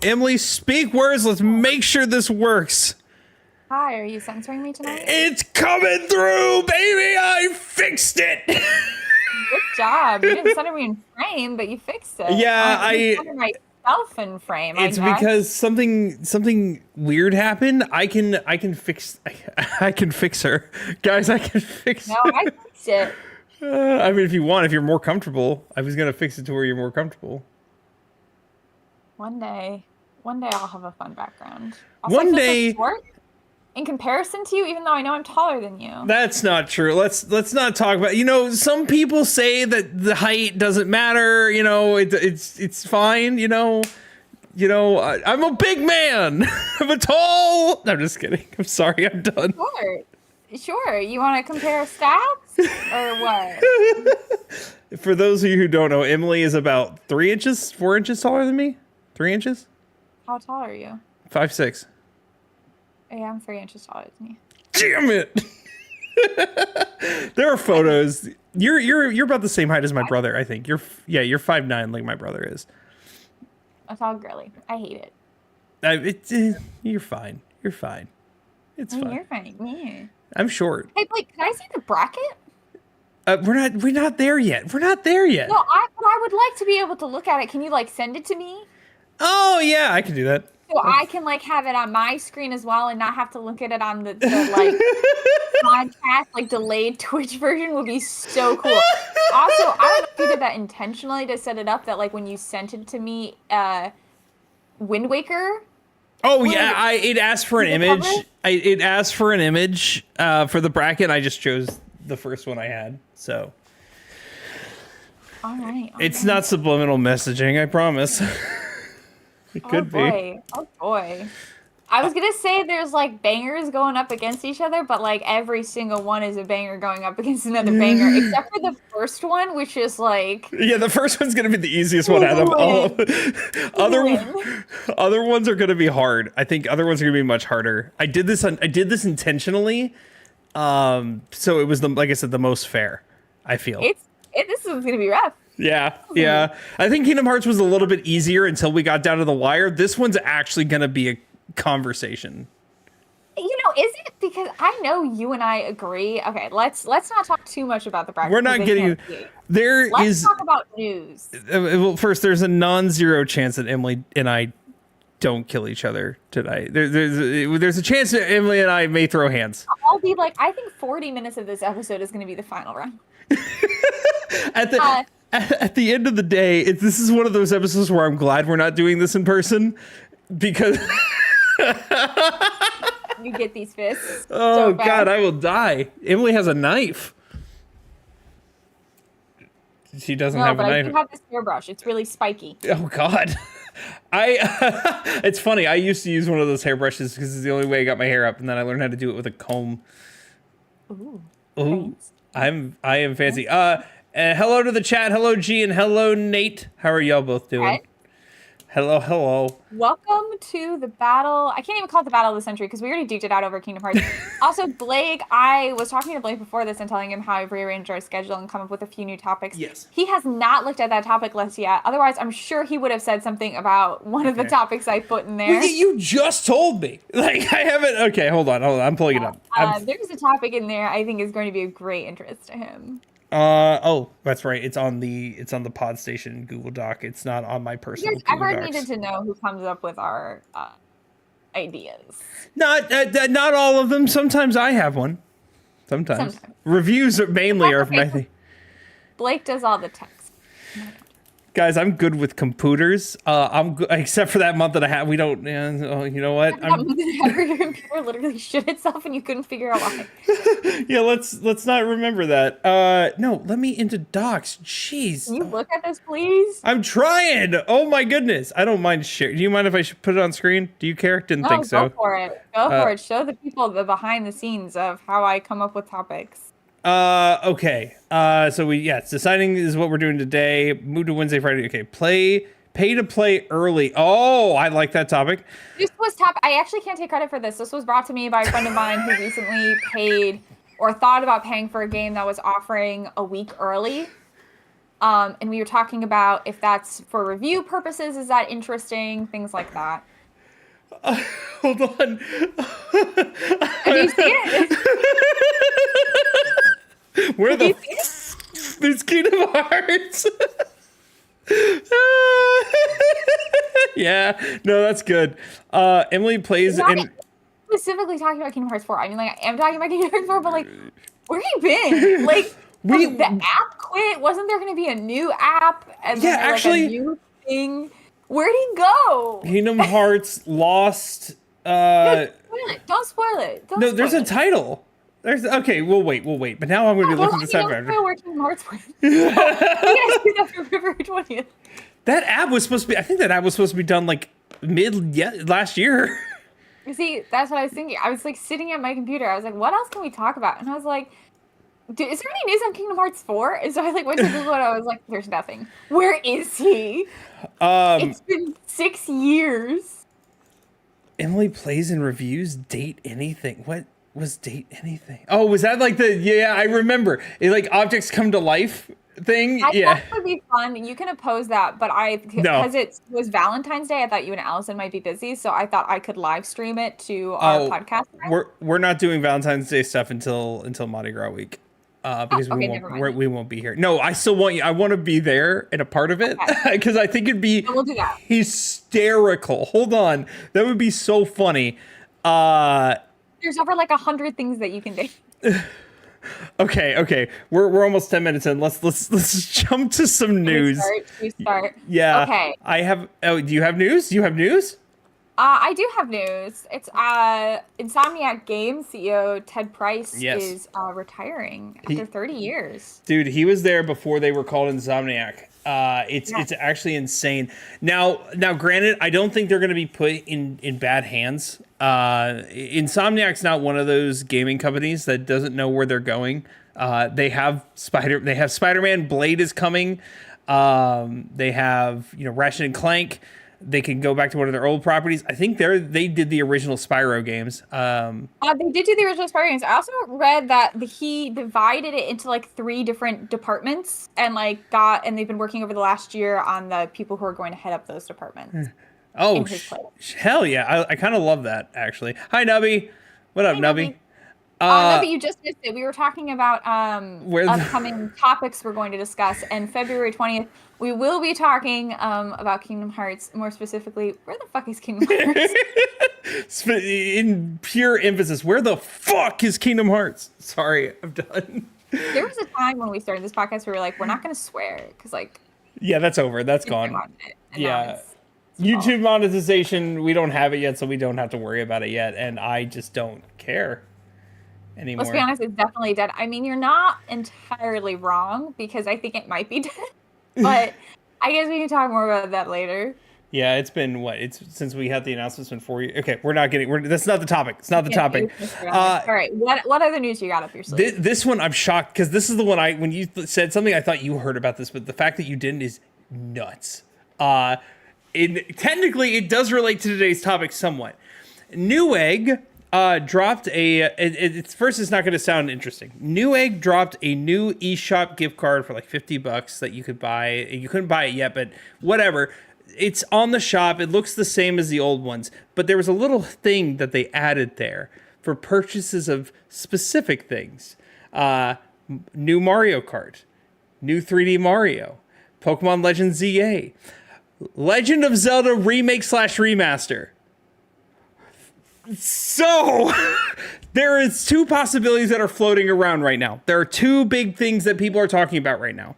Emily, speak words. Let's make sure this works. Hi, are you censoring me tonight? It's coming through, baby. I fixed it. Good job. You didn't center me in frame, but you fixed it. Yeah, I center myself in frame. It's because something weird happened. I can fix her, guys. I can fix. No, I fixed it. I mean, if you want, if you're more comfortable, I was gonna fix it to where you're more comfortable. One day I'll have a fun background. Also, one day. So short in comparison to you, even though I know I'm taller than you. That's not true. Let's not talk about. Some people say that the height doesn't matter. It's fine. I'm a big man. I'm a tall. No, I'm just kidding. I'm sorry. I'm done. Sure. You want to compare stats or what? For those of you who don't know, Emily is about 4 inches taller than me. 3 inches. How tall are you? 5'6". Yeah, I'm 3 inches taller than you. Damn it! There are photos. You're about the same height as my brother, I think. You're 5'9", like my brother is. That's all girly. I hate it. You're fine. You're fine. It's fine. You're fine. Yeah. I'm short. Hey, Blake, can I see the bracket? We're not there yet. We're not there yet. No, I would like to be able to look at it. Can you send it to me? Oh yeah, I can do that. So I can have it on my screen as well and not have to look at it on the podcast, delayed Twitch version would be so cool. Also, I don't know if you did that intentionally to set it up that when you sent it to me, Wind Waker. Oh yeah, it asked for an image. It asked for an image for the bracket. And I just chose the first one I had. So. All right. It's not subliminal messaging, I promise. It could be. Oh boy. I was gonna say there's bangers going up against each other, but every single one is a banger going up against another banger, except for the first one, which is Yeah, the first one's gonna be the easiest one out of all. Other ones are gonna be hard. I think other ones are gonna be much harder. I did this intentionally, so it was like I said, the most fair. I feel this is gonna be rough. Yeah. I think Kingdom Hearts was a little bit easier until we got down to the wire. This one's actually going to be a conversation. Is it? Because I know you and I agree. Okay, let's not talk too much about the bracket. We're not getting... Let's talk about news. Well, first, there's a non-zero chance that Emily and I don't kill each other tonight. There's a chance that Emily and I may throw hands. I'll be I think 40 minutes of this episode is going to be the final round. At the end of the day, this is one of those episodes where I'm glad we're not doing this in person because you get these fists. Oh God, I will die. Emily has a knife. She doesn't have a knife. I do have this hairbrush. It's really spiky. Oh God. It's funny. I used to use one of those hairbrushes because it's the only way I got my hair up, and then I learned how to do it with a comb. Ooh. I am fancy. Hello to the chat. Hello, G, and hello, Nate. How are y'all both doing? Hi. Hello. Welcome to the battle. I can't even call it the battle of the century because we already duked it out over Kingdom Hearts. Also, Blake, I was talking to Blake before this and telling him how I've rearranged our schedule and come up with a few new topics. Yes. He has not looked at that topic list yet. Otherwise, I'm sure he would have said something about one of the topics I put in there. You just told me. I haven't. Okay, hold on. I'm pulling it up. There's a topic in there I think is going to be of great interest to him. Oh, that's right. It's on the Podstation Google Doc. It's not on my personal Google Docs. Ever needed to know who comes up with our ideas? Not all of them. Sometimes I have one. Sometimes. Reviews mainly are my thing. Blake does all the text. Guys, I'm good with computers. I'm good, except for that month that I had. We don't. You know what? Your computer literally shit itself, and you couldn't figure out why. Yeah, let's not remember that. No, let me into docs. Jeez. Can you look at this, please? I'm trying. Oh my goodness. I don't mind share. Do you mind if I should put it on screen? Do you care? Didn't think so. Go for it. Go for it. Show the people the behind the scenes of how I come up with topics. Okay. So it's deciding is what we're doing today. Move to Wednesday, Friday. Okay. Pay to play early. Oh, I like that topic. This was I actually can't take credit for this. This was brought to me by a friend of mine who recently paid or thought about paying for a game that was offering a week early. And we were talking about if that's for review purposes, is that interesting? Things like that. Hold on. Have you seen it? Where Have you the seen it? there's Kingdom Hearts. Yeah, no, that's good. Emily plays in. Specifically talking about Kingdom Hearts 4. I mean, like, I am talking about Kingdom Hearts 4, but, like, where have you been? Like, the app quit? Wasn't there going to be a new app? And yeah, then, actually, like, a new thing? Where'd he go? Kingdom Hearts lost. Don't spoil it. No, there's a title. Okay, we'll wait. But now I'm going to be looking this up. Don't spoil where Kingdom Hearts went. We're going to do that for February 20th. That app was supposed to be. I think that app was supposed to be done like last year. You see, that's what I was thinking. I was like sitting at my computer. I was like, what else can we talk about? And I was like, is there any news on Kingdom Hearts 4? And so I like went to Google and I was like, there's nothing. Where is he? It's been 6 years. Emily plays and reviews Date Anything. What was Date Anything? Oh, was that like I remember. It like objects come to life thing. I thought it would be fun. You can oppose that, but because it was Valentine's Day, I thought you and Allison might be busy, so I thought I could live stream it to our podcast. We're not doing Valentine's Day stuff until Mardi Gras week, because we won't be here. No, I still want you. I want to be there and a part of it because I think it'd be we'll do that. Hysterical. Hold on, that would be so funny. There's over like 100 things that you can do. Okay. We're almost 10 minutes in. Let's jump to some news. We start. Yeah. Okay. I have. Oh, do you have news? You have news? I do have news. It's Insomniac Games CEO Ted Price is retiring after 30 years. Dude, he was there before they were called Insomniac. It's actually insane. Now, granted, I don't think they're going to be put in bad hands. Insomniac's not one of those gaming companies that doesn't know where they're going. They have Spider-Man, Blade is coming. They have Ratchet and Clank. They can go back to one of their old properties. I think they did the original Spyro games. They did do the original Spyro games. I also read that he divided it into like 3 different departments and they've been working over the last year on the people who are going to head up those departments. Oh, hell yeah. I kind of love that, actually. Hi, Nubby. What up, Nubby? No, but you just missed it. We were talking about upcoming topics we're going to discuss, and February 20th, we will be talking about Kingdom Hearts. More specifically, where the fuck is Kingdom Hearts? In pure emphasis, where the fuck is Kingdom Hearts? Sorry, I'm done. There was a time when we started this podcast where we were like, we're not going to swear, because yeah, that's over. That's gone. Yeah. YouTube monetization, we don't have it yet, so we don't have to worry about it yet, and I just don't care anymore. Let's be honest, it's definitely dead. I mean, you're not entirely wrong, because I think it might be dead, but I guess we can talk more about that later. Yeah, it's been since we had the announcements, been 4 years. Okay, that's not the topic. It's not the topic. All right, what other news you got up your sleeve? This one, I'm shocked, because this is the one when you said something, I thought you heard about this, but the fact that you didn't is nuts. Technically, it does relate to today's topic somewhat. Newegg dropped first, it's not going to sound interesting. Newegg dropped a new eShop gift card for like $50 that you could buy. You couldn't buy it yet, but whatever. It's on the shop. It looks the same as the old ones, but there was a little thing that they added there for purchases of specific things. New Mario Kart, new 3D Mario, Pokemon Legends ZA, Legend of Zelda remake / remaster. So there is 2 possibilities that are floating around right now. There are 2 big things that people are talking about right now.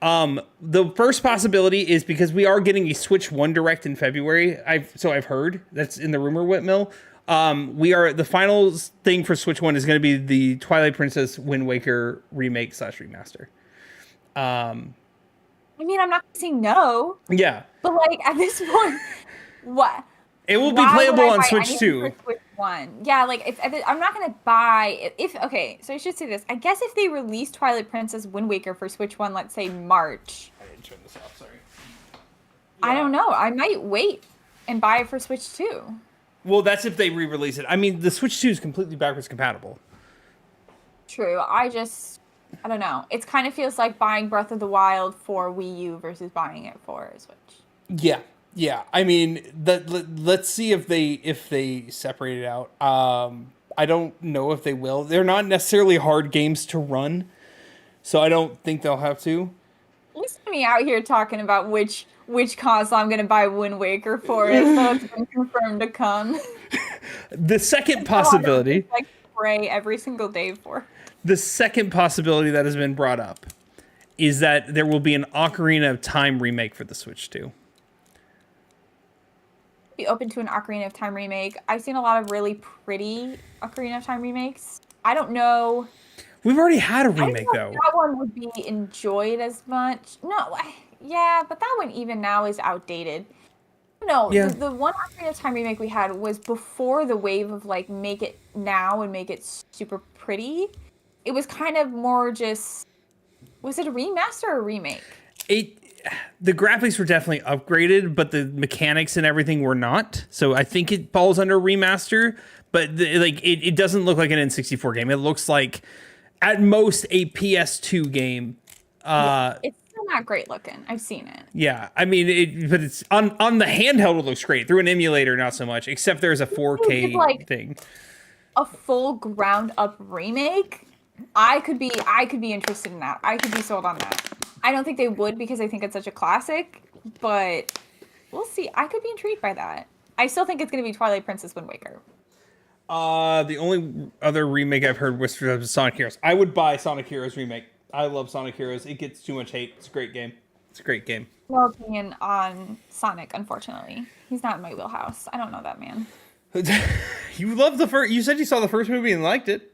The first possibility is because we are getting a Switch 1 Direct in February. I've heard that's in the rumor mill. The final thing for Switch 1 is going to be the Twilight Princess Wind Waker remake / remaster. I mean, I'm not saying no. Yeah. But at this point, what? It will be playable on Switch 2. Switch 1. Yeah, I'm not going to buy okay, so I should say this. I guess if they release Twilight Princess Wind Waker for Switch 1, let's say March. I didn't turn this off, sorry. Yeah. I don't know. I might wait and buy it for Switch 2. Well, that's if they re-release it. I mean, the Switch 2 is completely backwards compatible. True. I don't know. It kind of feels like buying Breath of the Wild for Wii U versus buying it for Switch. Yeah. I mean, let's see if they separate it out. I don't know if they will. They're not necessarily hard games to run, so I don't think they'll have to. Listen to me out here talking about which console I'm going to buy Wind Waker for. It, so it's been confirmed to come. The second possibility, like pray every single day for. The second possibility that has been brought up is that there will be an Ocarina of Time remake for the Switch 2. Be open to an Ocarina of Time remake. I've seen a lot of really pretty Ocarina of Time remakes. I don't know. We've already had a remake, though. That one would be enjoyed as much. No, yeah, but that one even now is outdated. No, yeah. The one Ocarina of Time remake we had was before the wave of like make it now and make it super pretty. It was kind of more just. Was it a remaster or a remake? The graphics were definitely upgraded, but the mechanics and everything were not. So I think it falls under remaster, but it doesn't look like an N64 game. It looks like at most a PS2 game. It's still not great looking. I've seen it. Yeah, I mean, but it's on the handheld. It looks great. Through an emulator, not so much. Except there's a 4K thing. A full ground up remake. I could be interested in that. I could be sold on that. I don't think they would because I think it's such a classic, but we'll see. I could be intrigued by that. I still think it's going to be Twilight Princess Wind Waker. The only other remake I've heard whispered of is Sonic Heroes. I would buy Sonic Heroes remake. I love Sonic Heroes. It gets too much hate. It's a great game. No opinion on Sonic, unfortunately. He's not in my wheelhouse. I don't know that man. You love the first. You said you saw the first movie and liked it.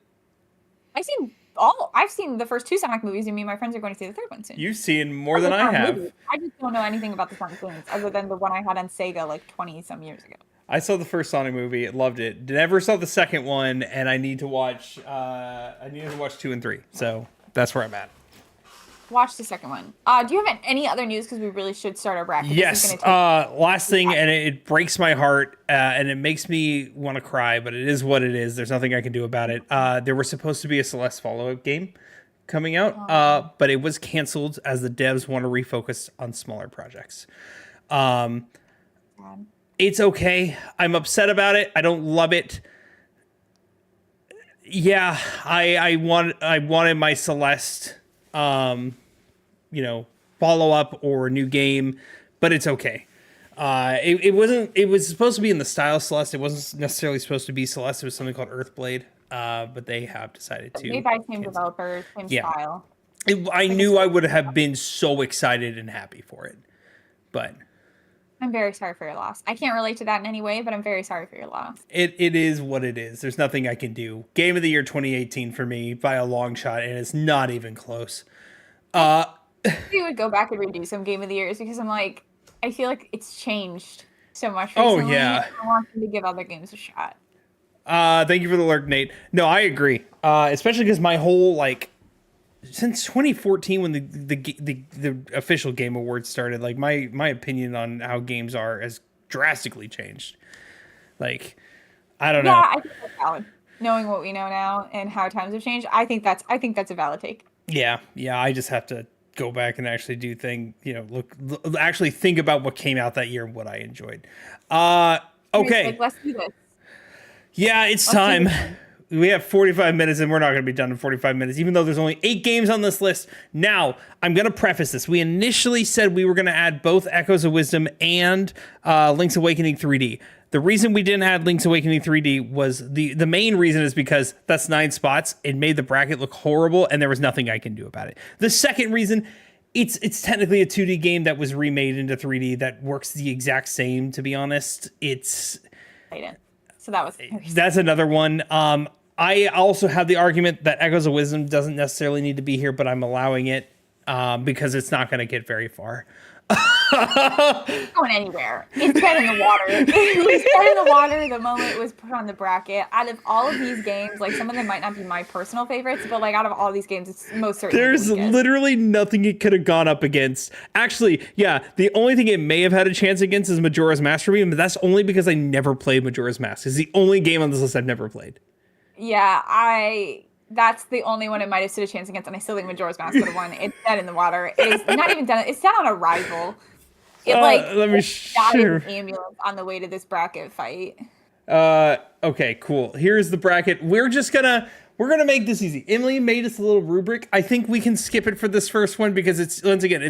I've seen the first two Sonic movies, and me and my friends are going to see the third one soon. You've seen more than I have. I just don't know anything about the Sonic movies other than the one I had on Sega like 20-some years ago. I saw the first Sonic movie, loved it. Never saw the second one, and I need to watch 2 and 3. So that's where I'm at. Watch the second one. Do you have any other news? Because we really should start our bracket. Yes. Last thing, and it breaks my heart, and it makes me want to cry, but it is what it is. There's nothing I can do about it. There was supposed to be a Celeste follow-up game coming out, but it was canceled as the devs want to refocus on smaller projects. It's okay. I'm upset about it. I don't love it. Yeah, I wanted my Celeste follow up or new game, but it's okay. It was supposed to be in the style Celeste. It wasn't necessarily supposed to be Celeste. It was something called Earthblade. But they have decided to. Made by same developer, same style. I knew I would have been so excited and happy for it, but I'm very sorry for your loss. I can't relate to that in any way, but I'm very sorry for your loss. It is what it is. There's nothing I can do. Game of the year 2018 for me by a long shot, and it's not even close. We would go back and redo some Game of the Years because I feel like it's changed so much recently. Oh, yeah. I want them to give other games a shot. Thank you for the alert, Nate. No, I agree. Especially because my whole, since 2014 when the official Game Awards started, my opinion on how games are has drastically changed. I don't know. Yeah, I think that's valid. Knowing what we know now and how times have changed, I think that's a valid take. Yeah, I just have to go back and actually do actually think about what came out that year and what I enjoyed. Okay. Let's do this. Yeah, it's time. We have 45 minutes and we're not going to be done in 45 minutes, even though there's only 8 games on this list. Now, I'm going to preface this. We initially said we were going to add both Echoes of Wisdom and Link's Awakening 3D. The reason we didn't add Link's Awakening 3D was the main reason is because that's 9 spots. It made the bracket look horrible and there was nothing I can do about it. The second reason, it's technically a 2D game that was remade into 3D that works the exact same, to be honest. So that's another one. I also have the argument that Echoes of Wisdom doesn't necessarily need to be here, but I'm allowing it because it's not going to get very far. It's going anywhere. It's dead in the water. It was dead in the water the moment it was put on the bracket. Out of all of these games, some of them might not be my personal favorites, but out of all these games, it's most certainly there's literally nothing it could have gone up against. Actually, yeah, the only thing it may have had a chance against is Majora's Mask for me, but that's only because I never played Majora's Mask. It's the only game on this list I've never played. Yeah, I That's the only one it might have stood a chance against, and I still think Majora's Mask would have won. It's dead in the water. It's not even done. It's dead on arrival. It let me died in share. an ambulance on the way to this bracket fight. Okay, cool. Here's the bracket. We're gonna make this easy. Emily made us a little rubric. I think we can skip it for this first one because it's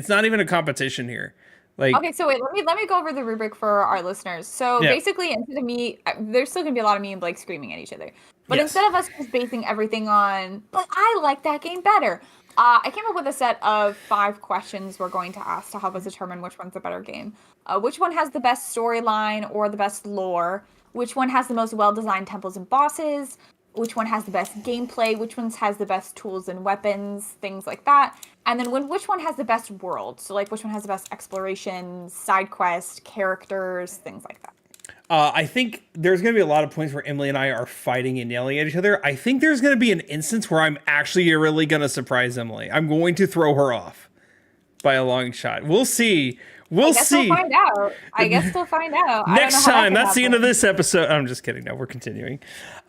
not even a competition here. Like, okay, so wait, let me go over the rubric for our listeners. So basically, instead of me, there's still gonna be a lot of me and Blake screaming at each other. But instead of us just basing everything on, but I like that game better. I came up with a set of 5 questions we're going to ask to help us determine which one's a better game. Which one has the best storyline or the best lore? Which one has the most well-designed temples and bosses? Which one has the best gameplay? Which one has the best tools and weapons? Things like that. And then which one has the best world? So like which one has the best exploration, side quest, characters, things like that. I think there's going to be a lot of points where Emily and I are fighting and yelling at each other. I think there's going to be an instance where I'm actually really going to surprise Emily. I'm going to throw her off by a long shot. We'll see. We'll see. We'll find out. I guess we'll find out. Next time. That's the end of this episode. I'm just kidding. No, we're continuing.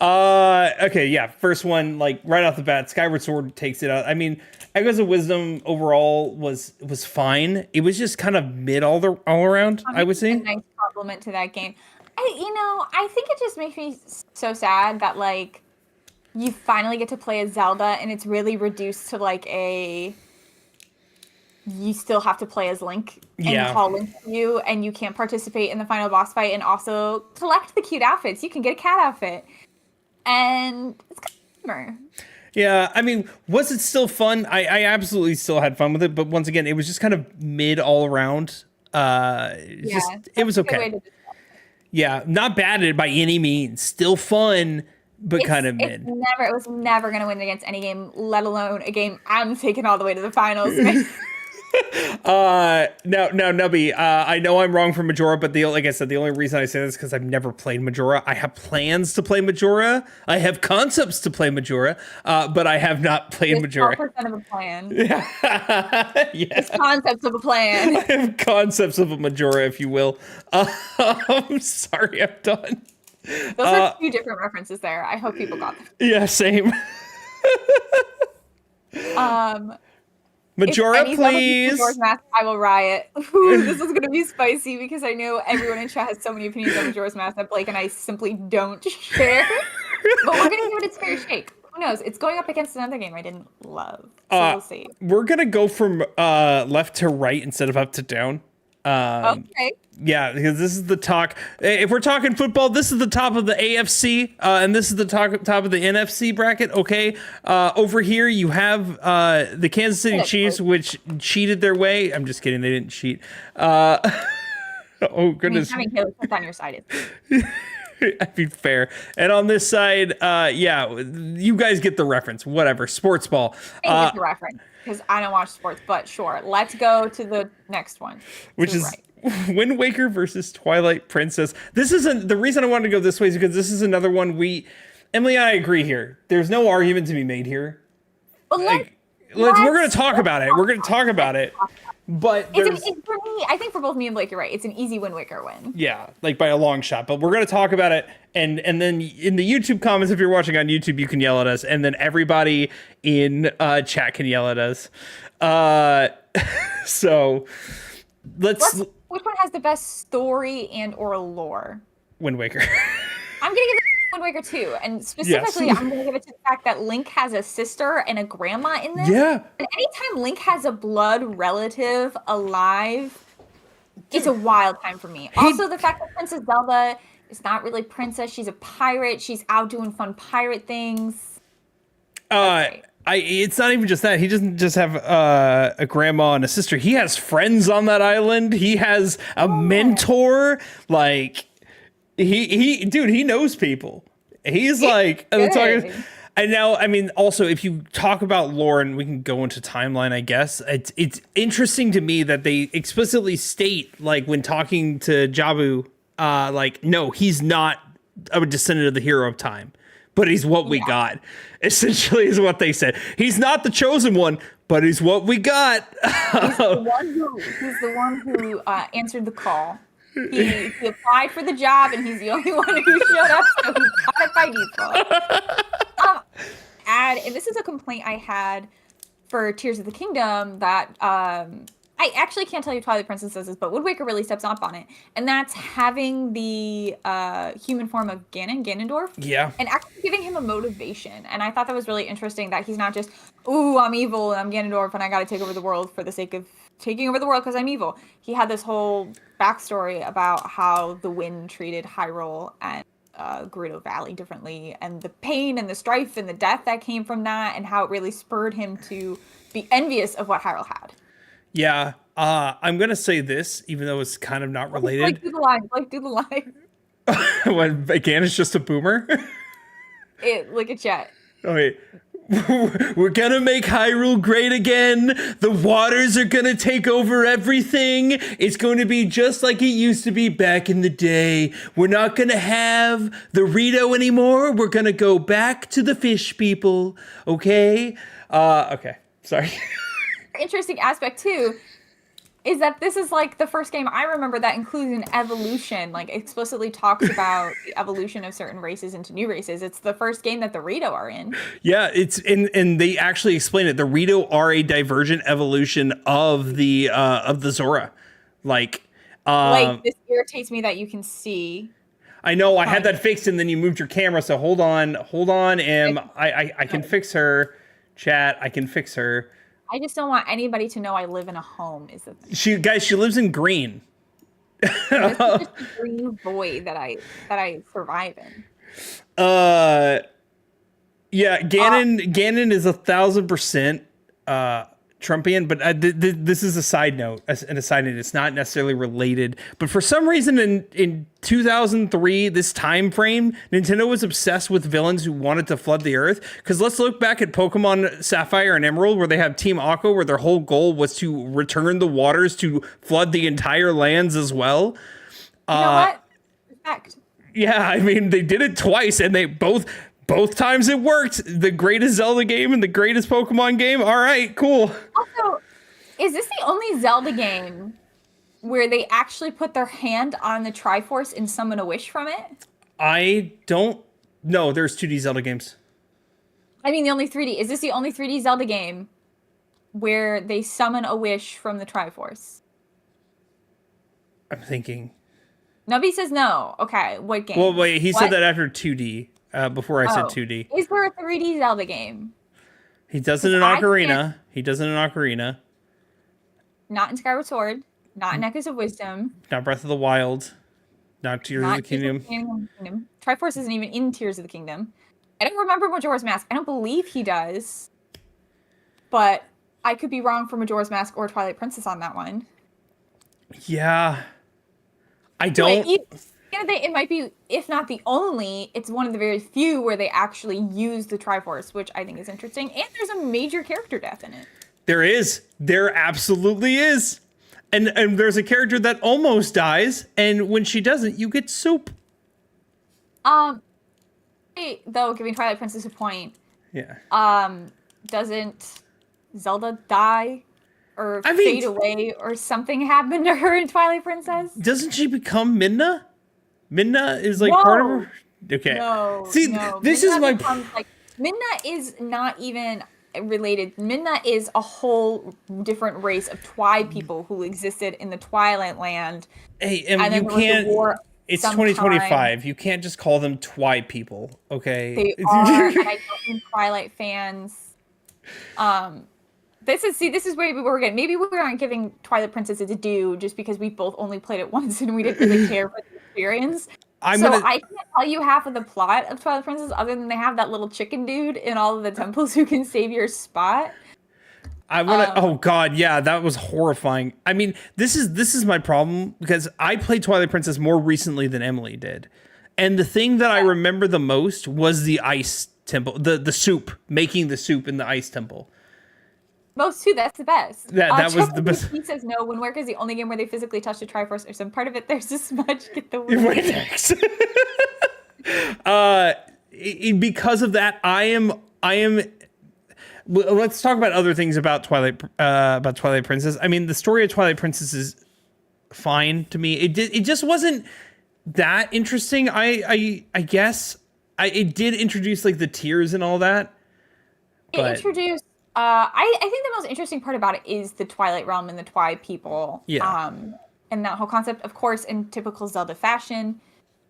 Okay, yeah. First one, like right off the bat, Skyward Sword takes it out. I mean, Echoes of Wisdom overall was fine. It was just kind of mid all around, I would say. A nice compliment to that game. I think it just makes me so sad that like you finally get to play as Zelda and it's really reduced to like you still have to play as Link and call Link to you, and you can't participate in the final boss fight and also collect the cute outfits. You can get a cat outfit. And it's kind of a bummer. Yeah, I mean, was it still fun? I absolutely still had fun with it, but once again, it was just kind of mid all around. It was okay. Yeah, not bad by any means. Still fun, but kind of mid. It was never going to win against any game, let alone a game I'm taking all the way to the finals. Now, Nubby, I know I'm wrong for Majora, but like I said, the only reason I say this is because I've never played Majora. I have plans to play Majora. I have concepts to play Majora, but I have not played Majora. 12% of a plan. Yeah. It's concepts of a plan. I have concepts of a Majora, if you will. I'm sorry, I'm done. Those are 2 different references there. I hope people got them. Yeah, same. Majora, please. Majora's Mask, I will riot. Ooh, this is going to be spicy because I know everyone in chat has so many opinions on Majora's Mask that Blake and I simply don't share. But we're going to give it its fair shake. Who knows? It's going up against another game I didn't love. So we'll see. We're going to go from left to right instead of up to down. Okay. Yeah, because this is the talk. If we're talking football, this is the top of the AFC, and this is the top of the NFC bracket. Okay, over here you have the Kansas City Chiefs, which cheated their way. I'm just kidding; they didn't cheat. Oh goodness! I mean, having Taylor Swift on your side is. I'd be fair. And on this side, you guys get the reference. Whatever, sports ball. I get the reference because I don't watch sports, but sure. Let's go to the next one, which is. Right. Wind Waker versus Twilight Princess. This isn't the reason I wanted to go this way is because this is another one Emily and I agree here. There's no argument to be made here. Well, we're going to talk about it. We're going to talk about it. But for me, I think for both me and Blake, you're right. It's an easy Wind Waker win. Yeah, like by a long shot. But we're going to talk about it. And then in the YouTube comments, if you're watching on YouTube, you can yell at us. And then everybody in chat can yell at us. So which one has the best story and or lore? Wind Waker. I'm gonna give it Wind Waker 2, and specifically, I'm gonna give it to the fact that Link has a sister and a grandma in this. Yeah. And anytime Link has a blood relative alive, it's a wild time for me. Also, the fact that Princess Zelda is not really princess; she's a pirate. She's out doing fun pirate things. It's not even just that. He doesn't just have a grandma and a sister. He has friends on that island. He has a mentor. Like he knows people. He's like, and now, I mean, also if you talk about lore, and we can go into timeline, I guess it's interesting to me that they explicitly state, like when talking to Jabu, like, no, he's not a descendant of the hero of time. But he's what we got, essentially, is what they said. He's not the chosen one, but he's what we got. He's the one who answered the call. He applied for the job, and he's the only one who showed up, so he got it by default. Add and this is a complaint I had for Tears of the Kingdom that I actually can't tell you Twilight Princess does this, but Wind Waker really steps up on it, and that's having the human form of Ganondorf. Yeah. And actually giving him a motivation. And I thought that was really interesting that he's not just, ooh, I'm evil and I'm Ganondorf and I gotta take over the world for the sake of taking over the world because I'm evil. He had this whole backstory about how the wind treated Hyrule and Gerudo Valley differently, and the pain and the strife and the death that came from that, and how it really spurred him to be envious of what Hyrule had. Yeah, I'm gonna say this, even though it's kind of not related. Like, do the line. Like, do the line. When again, it's just a boomer. Look at chat. Oh wait. We're gonna make Hyrule great again. The waters are gonna take over everything. It's going to be just like it used to be back in the day. We're not gonna have the Rito anymore. We're gonna go back to the fish people. Okay? Okay. Sorry. Interesting aspect too is that this is like the first game I remember that includes an evolution, like explicitly talks about the evolution of certain races into new races. It's the first game that the Rito are in. Yeah, it's and they actually explain it. The Rito are a divergent evolution of the Zora. Like this irritates me that you can see. I know I had that fixed and then you moved your camera, so hold on, I can fix her. Chat, I can fix her. I just don't want anybody to know I live in a home. Is the thing. She lives in green. This is just a green void that I survive in. Yeah, Ganon is 1,000% Trumpian, but this is a side note. It's not necessarily related. But for some reason, in 2003, this time frame, Nintendo was obsessed with villains who wanted to flood the earth. Because let's look back at Pokemon Sapphire and Emerald, where they have Team Aqua, where their whole goal was to return the waters to flood the entire lands as well. You know what? Respect. Yeah, I mean, they did it twice, and they both times it worked. The greatest Zelda game and the greatest Pokemon game. All right, cool. Also, is this the only Zelda game where they actually put their hand on the Triforce and summon a wish from it? I don't know. There's 2D Zelda games. I mean, the only 3D. Is this the only 3D Zelda game where they summon a wish from the Triforce? I'm thinking. Nobody says no. Okay, what game? Well, wait, he said that after 2D. Before I said 2D. Is there a 3D Zelda game? He does it in Ocarina. He does it in Ocarina. Not in Skyward Sword. Not in Echoes of Wisdom. Not Breath of the Wild. Not Tears of the Kingdom. Triforce isn't even in Tears of the Kingdom. I don't remember Majora's Mask. I don't believe he does. But I could be wrong for Majora's Mask or Twilight Princess on that one. Yeah. I don't... It might be, if not the only, it's one of the very few where they actually use the Triforce, which I think is interesting. And there's a major character death in it. There is. There absolutely is. And there's a character that almost dies, and when she doesn't, you get soup. Though, giving Twilight Princess a point. Yeah. Doesn't Zelda die? Or fade away, or something happen to her in Twilight Princess? Doesn't she become Midna? Midna is like part of her. Okay. No. See, this is my. Midna is not even related. Midna is a whole different race of Twi people who existed in the Twilight Land. Hey, and you can't. It's 2025. You can't just call them Twi people. Okay. They are, and I don't mean Twilight fans. This is where we're getting. Maybe we aren't giving Twilight Princess a due just because we both only played it once and we didn't really care for the experience. I can't tell you half of the plot of Twilight Princess other than they have that little chicken dude in all of the temples who can save your spot. Oh god, yeah, that was horrifying. I mean, this is my problem because I played Twilight Princess more recently than Emily did, and the thing that I remember the most was the ice temple, the soup, making the soup in the ice temple. Most too, that's the best. That was the best. He says no. Wind Waker is the only game where they physically touch the Triforce or some part of it. There's this much. Get the word. Because of that, I am. Let's talk about other things about Twilight Princess. I mean, the story of Twilight Princess is fine to me. It just wasn't that interesting. I guess it did introduce like the tears and all that. They introduced. I think the most interesting part about it is the Twilight Realm and the Twi people. Yeah. And that whole concept, of course, in typical Zelda fashion,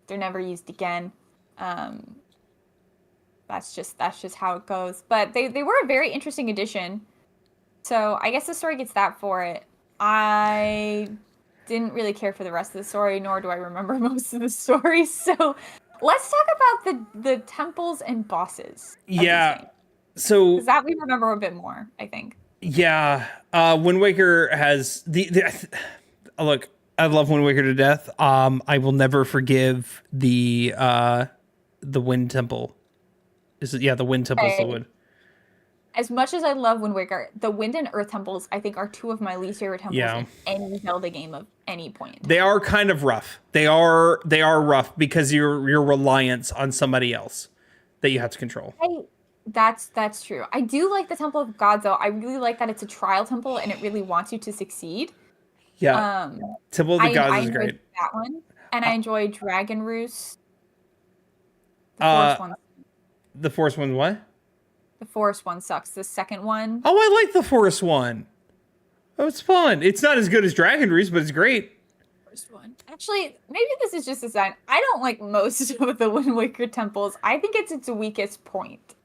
they're never used again. That's just how it goes. But they were a very interesting addition. So I guess the story gets that for it. I didn't really care for the rest of the story, nor do I remember most of the story. So let's talk about the temples and bosses. Yeah. So because that we remember a bit more, I think. Yeah. Wind Waker has look, I love Wind Waker to death. I will never forgive the Wind Temple. Is it? Yeah, the Wind Temple is the wood. As much as I love Wind Waker, the Wind and Earth temples, I think, are two of my least favorite temples in any Zelda game of any point. They are kind of rough. They are rough because your reliance on somebody else that you have to control. That's true. I do like the Temple of God, though. I really like that it's a trial temple and it really wants you to succeed. Yeah. Temple of the Gods is great. That one, and I enjoy Dragon Roost. The forest one. The forest one, what? The forest one sucks. The second one. Oh, I like the forest one. Oh, it's fun. It's not as good as Dragon Roost, but it's great. First one. Actually, maybe this is just design. I don't like most of the Wind Waker temples. I think it's its weakest point.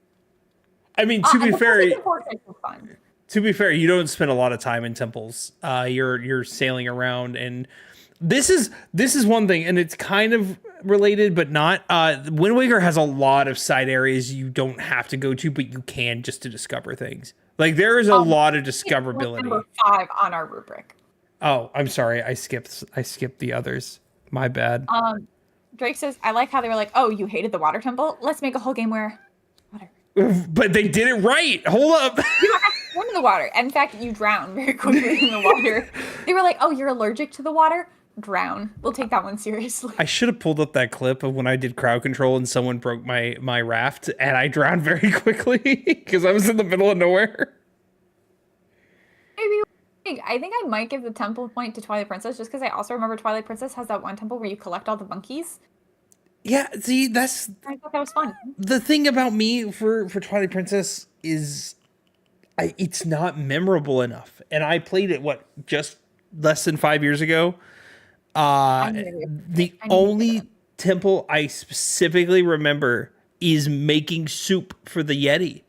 I mean, to be fair, you don't spend a lot of time in temples. You're sailing around, and this is one thing, and it's kind of related, but not. Wind Waker has a lot of side areas you don't have to go to, but you can just to discover things. Like there is a lot of discoverability. Number 5 on our rubric. Oh, I'm sorry, I skipped the others. My bad. Drake says, I like how they were like, oh, you hated the water temple? Let's make a whole game where water. But they did it right. Hold up. You don't have to swim in the water. In fact, you drown very quickly in the water. They were like, oh, you're allergic to the water? Drown. We'll take that one seriously. I should have pulled up that clip of when I did crowd control and someone broke my raft and I drowned very quickly because I was in the middle of nowhere. Maybe I think I might give the temple point to Twilight Princess just because I also remember Twilight Princess has that one temple where you collect all the monkeys. Yeah, see, I thought that was fun. The thing about me for Twilight Princess is it's not memorable enough. And I played it, just less than 5 years ago. The only temple I specifically remember is making soup for the Yeti.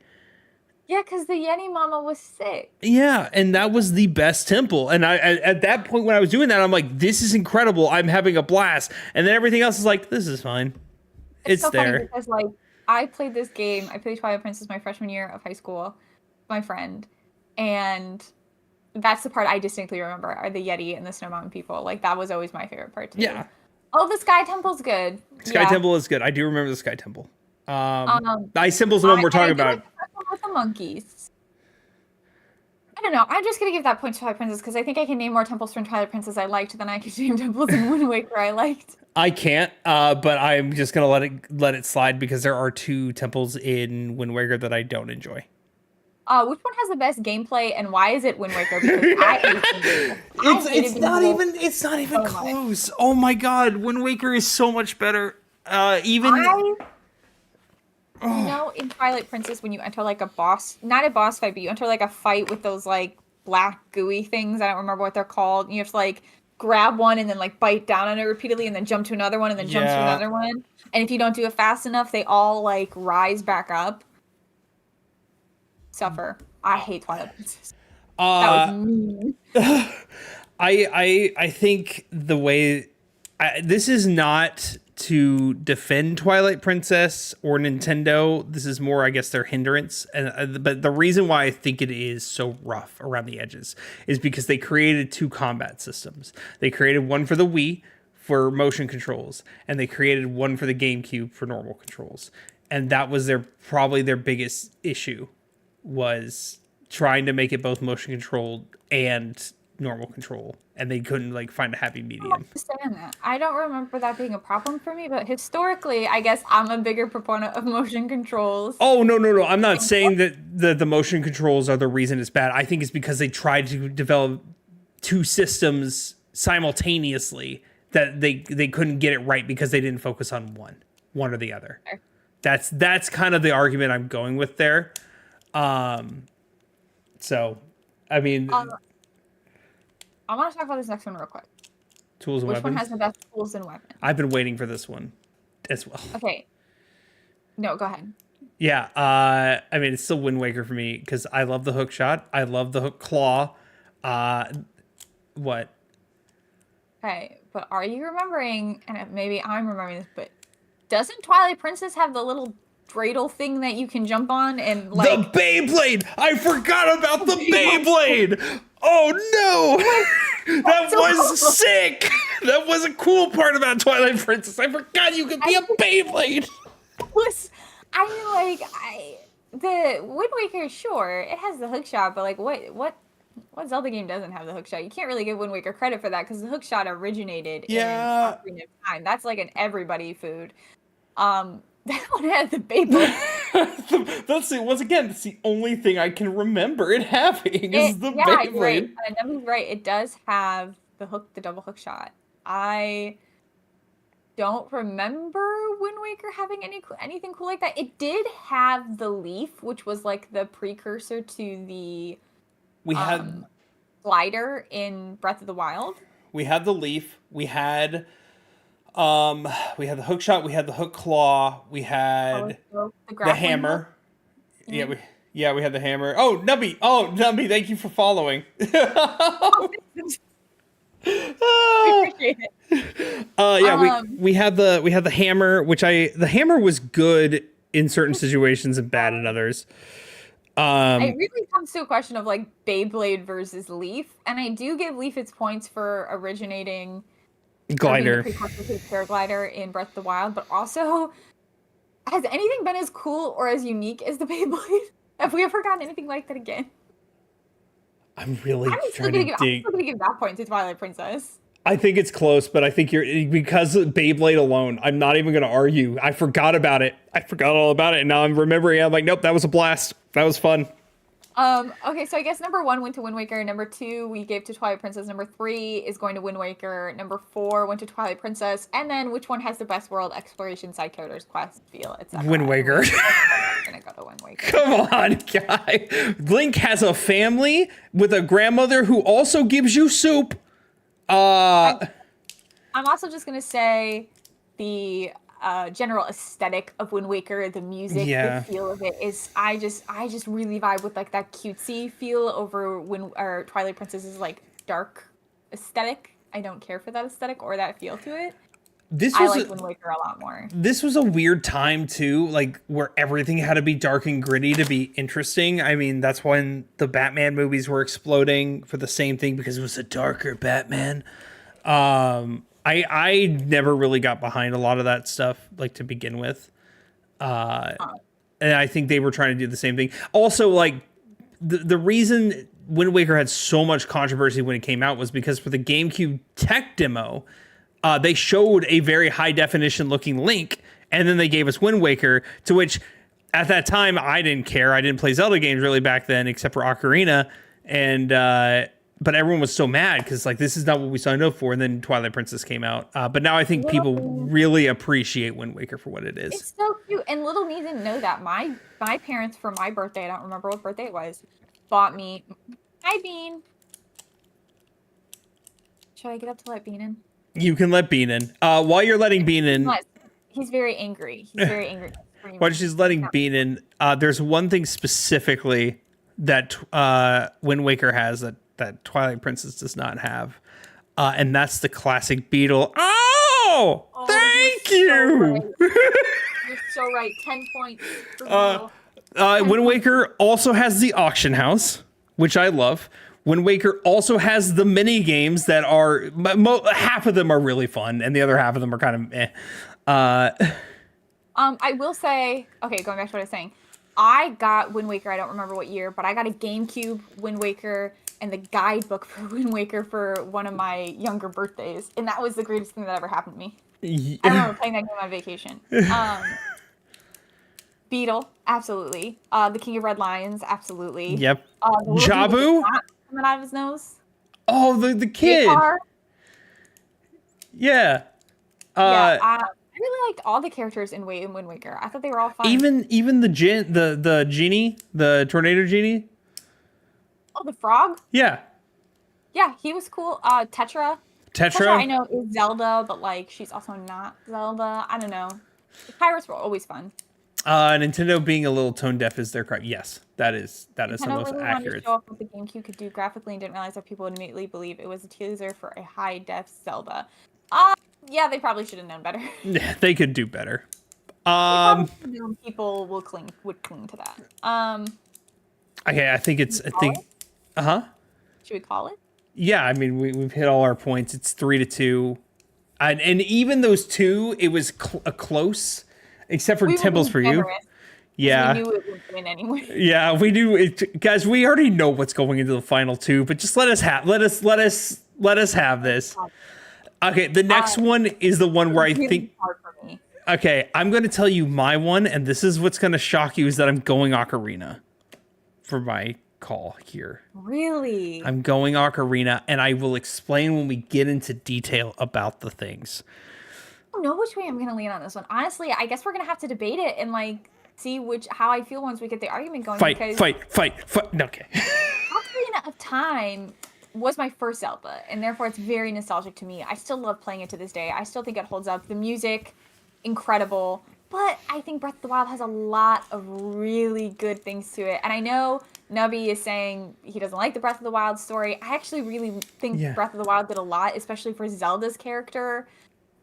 Yeah, because the Yeti mama was sick. Yeah, and that was the best temple. And I at that point when I was doing that, I'm like, this is incredible. I'm having a blast. And then everything else is like, this is fine. It's so there. Funny because I played this game. I played Twilight Princess my freshman year of high school with my friend. And that's the part I distinctly remember are the Yeti and the Snow Mountain people. Like that was always my favorite part too. Yeah. Oh, the Sky Temple's good. Sky Temple is good. I do remember the Sky Temple. The ice temple's the one we're talking about. With the monkeys. I don't know. I'm just gonna give that point to Twilight Princess because I think I can name more temples from Twilight Princess I liked than I could name temples in Wind Waker I liked. I can't, but I'm just gonna let it slide because there are 2 temples in Wind Waker that I don't enjoy. Which one has the best gameplay and why is it Wind Waker? Because it's not even close. Oh my god, Wind Waker is so much better. You know, in Twilight Princess, when you enter like a boss, not a boss fight, but you enter like a fight with those like black gooey things. I don't remember what they're called. And you have to like grab one and then like bite down on it repeatedly and then jump to another one and then jump to another one. And if you don't do it fast enough, they all like rise back up. Suffer. I hate Twilight Princess. That was mean. I think the way this is not to defend Twilight Princess or Nintendo. This is more, I guess, their hindrance. But the reason why I think it is so rough around the edges is because they created 2 combat systems. They created one for the Wii for motion controls, and they created one for the GameCube for normal controls. And that was probably their biggest issue, was trying to make it both motion controlled and normal control, and they couldn't like find a happy medium. I understand that. I don't remember that being a problem for me, but historically, I guess I'm a bigger proponent of motion controls. Oh, no. I'm not saying that the motion controls are the reason it's bad. I think it's because they tried to develop 2 systems simultaneously that they couldn't get it right because they didn't focus on one or the other. Sure. That's kind of the argument I'm going with there. So, I mean, I want to talk about this next one real quick. tools and Which weapons. one has the best tools and weapons? I've been waiting for this one as well. Okay. No, go ahead. Yeah, I mean, it's still Wind Waker for me because I love the hook shot. I love the hook claw. What? Okay, but are you remembering, and maybe I'm remembering this, but doesn't Twilight Princess have the little dreidel thing that you can jump on and like... The Beyblade! I forgot about the Beyblade! Oh no! That was sick! That was a cool part about Twilight Princess. I forgot you could be a Beyblade! The Wind Waker, sure, it has the hook shot, but like what Zelda game doesn't have the hook shot? You can't really give Wind Waker credit for that because the hook shot originated in Ocarina of Time. That's like an everybody food. That one had the Beyblade. That's it. Once again, that's the only thing I can remember it having is the Beyblade. You're right. Nemi's right. It does have the double hook shot. I don't remember Wind Waker having anything cool like that. It did have the leaf, which was like the precursor to the glider in Breath of the Wild. We had the leaf. We had the hook shot. We had the hook claw. We had the hammer. Mm-hmm. Yeah, we had the hammer. Oh, Nubby. Thank you for following. I appreciate it. We had the hammer, the hammer was good in certain situations and bad in others. It really comes to a question of like Beyblade versus Leaf, and I do give Leaf its points for originating glider, paraglider in Breath of the Wild, but also, has anything been as cool or as unique as the Beyblade? Have we ever gotten anything like that again? I'm still gonna give that point to Twilight Princess. I think it's close, but I think because of Beyblade alone, I'm not even going to argue. I forgot about it. I forgot all about it, and now I'm remembering. I'm like, nope, that was a blast. That was fun. Okay, so I guess number 1 went to Wind Waker. Number 2 we gave to Twilight Princess. Number 3 is going to Wind Waker. Number 4 went to Twilight Princess. And then which one has the best world exploration, side characters, quest, feel, etc. Wind Waker. I'm gonna go to Wind Waker. Come on, guy. Link has a family with a grandmother who also gives you soup. I'm also just gonna say the general aesthetic of Wind Waker, the music, the feel of it is. I just really vibe with like that cutesy feel over Twilight Princess's like dark aesthetic. I don't care for that aesthetic or that feel to it. I like Wind Waker a lot more. This was a weird time too, like where everything had to be dark and gritty to be interesting. I mean, that's when the Batman movies were exploding for the same thing because it was a darker Batman. I never really got behind a lot of that stuff, like to begin with. And I think they were trying to do the same thing. Also, like the reason Wind Waker had so much controversy when it came out was because for the GameCube tech demo, they showed a very high definition looking Link, and then they gave us Wind Waker, to which at that time I didn't care. I didn't play Zelda games really back then, except for Ocarina, and but everyone was so mad because like this is not what we signed up for. And then Twilight Princess came out, but now I think people really appreciate Wind Waker for what it is. It's so cute, and little me didn't know that. My parents for my birthday, I don't remember what birthday it was, bought me. Hi, Bean. Should I get up to let Bean in? You can let Bean in. While you're letting Bean in, he's very angry. He's very angry. While she's letting Bean in, there's one thing specifically that Wind Waker has that Twilight Princess does not have, and that's the classic beetle. Oh, thank you. You're so right. 10 points. Wind Waker also has the auction house, which I love. Wind Waker also has the mini games that are half of them are really fun, and the other half of them are kind of eh. I will say, okay, going back to what I was saying, I got Wind Waker. I don't remember what year, but I got a GameCube Wind Waker and the guidebook for Wind Waker for one of my younger birthdays, and that was the greatest thing that ever happened to me. I remember playing that game on vacation. Beetle, absolutely. The King of Red Lions, absolutely. Yep. Jabu coming out of his nose. Oh, the kid. Yeah. I really liked all the characters in Wind Waker. I thought they were all fun. Even the genie, the tornado genie. Oh, the frog. Yeah, Yeah, he was cool. Tetra. Tetra. I know is Zelda, but like she's also not Zelda. I don't know. The pirates were always fun. Nintendo being a little tone deaf is their crime. Yes, that is the Nintendo most really wanted to accurate. show off what the GameCube could do graphically and didn't realize that people would immediately believe it was a teaser for a high-def Zelda. Yeah, they probably should have known better. Yeah, they could do better. People would cling to that. Okay, I think Should we call it? yeah, I mean we've hit all our points. It's 3-2, and even those two, it was a close, except for Temples for You. Yeah, we knew it would win anyway. Yeah, we knew it, guys. We already know what's going into the final two, but just let us have this. Okay, the next one is the one where I think. Hard for me. Okay, I'm going to tell you my one, and this is what's going to shock you: is that I'm going Ocarina for my call here. Really? I'm going Ocarina, and I will explain when we get into detail about the things. I don't know which way I'm going to lean on this one. Honestly, I guess we're going to have to debate it and like see how I feel once we get the argument going. Fight. No, okay. Ocarina of Time was my first Zelda, and therefore it's very nostalgic to me. I still love playing it to this day. I still think it holds up. The music, incredible. But I think Breath of the Wild has a lot of really good things to it. And I know Nubby is saying he doesn't like the Breath of the Wild story. I actually really think Breath of the Wild did a lot, especially for Zelda's character,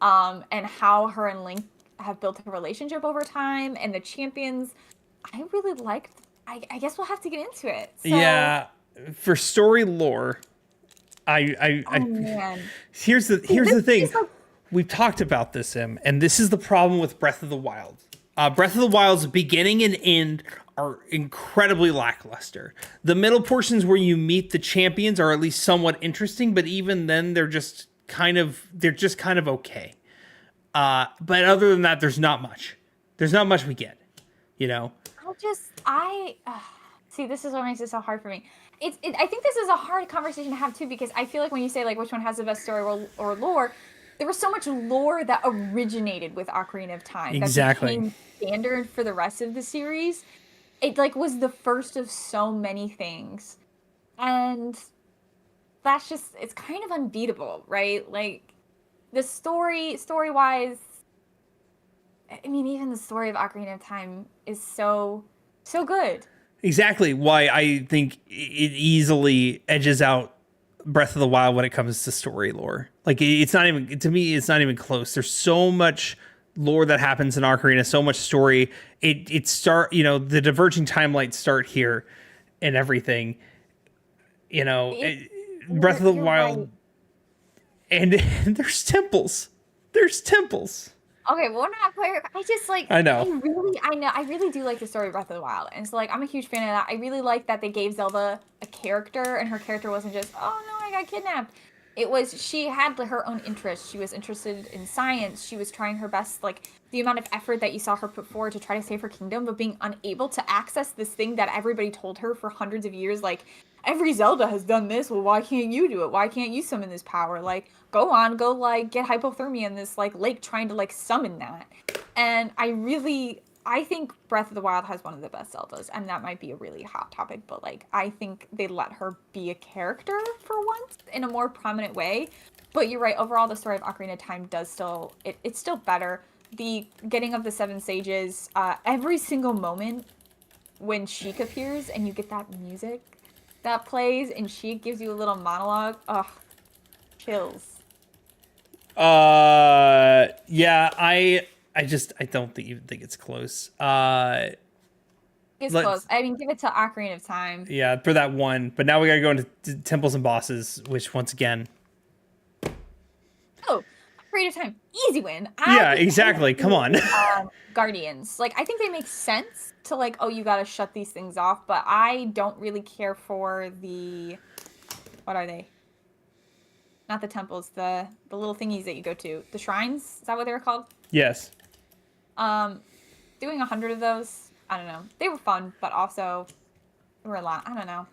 and how her and Link have built a relationship over time, and the champions. I really liked. I guess we'll have to get into it. So, yeah, for story lore, man. Here's the thing. We've talked about this, and this is the problem with Breath of the Wild. Breath of the Wild's beginning and end are incredibly lackluster. The middle portions where you meet the champions are at least somewhat interesting, but even then they're just kind of okay. But other than that, there's not much. There's not much we get, you know? See, this is what makes it so hard for me. I think this is a hard conversation to have too, because I feel like when you say like which one has the best story or lore, there was so much lore that originated with Ocarina of Time. Exactly. That became standard for the rest of the series. It like was the first of so many things. And that's just, it's kind of unbeatable, right? Like the story-wise, I mean, even the story of Ocarina of Time is so good. Exactly why I think it easily edges out Breath of the Wild when it comes to story lore. Like it's not even, to me, it's not even close. There's so much lore that happens in Ocarina, so much story. It start, you know, the diverging timelines start here and everything. You know, Breath of the Wild, right. and there's temples. Okay, well, we're not clear. I just like. I know. I really do like the story of Breath of the Wild, and so like I'm a huge fan of that. I really like that they gave Zelda a character, and her character wasn't just, oh no, I got kidnapped. It was, she had her own interests. She was interested in science. She was trying her best. Like the amount of effort that you saw her put forward to try to save her kingdom, but being unable to access this thing that everybody told her for hundreds of years, like. Every Zelda has done this. Well, why can't you do it? Why can't you summon this power? Like, go like get hypothermia in this like lake trying to like summon that. And I think Breath of the Wild has one of the best Zeldas, and that might be a really hot topic, but like I think they let her be a character for once in a more prominent way. But you're right, overall the story of Ocarina of Time does still it's still better. The getting of the Seven Sages, every single moment when Sheik appears and you get that music that plays and she gives you a little monologue. Ugh, chills. Yeah, I don't even think it's close. It's close. I mean, give it to Ocarina of Time. Yeah, for that one. But now we gotta go into temples and bosses, which once again. Oh, Ocarina of Time, easy win. Yeah, exactly. Come on. Guardians, like I think they make sense to like, oh, you gotta shut these things off, but I don't really care for the, what are they? Not the temples, the little thingies that you go to, the shrines. Is that what they were called? Yes. Doing 100 of those, I don't know. They were fun, but also they were a lot. I don't know.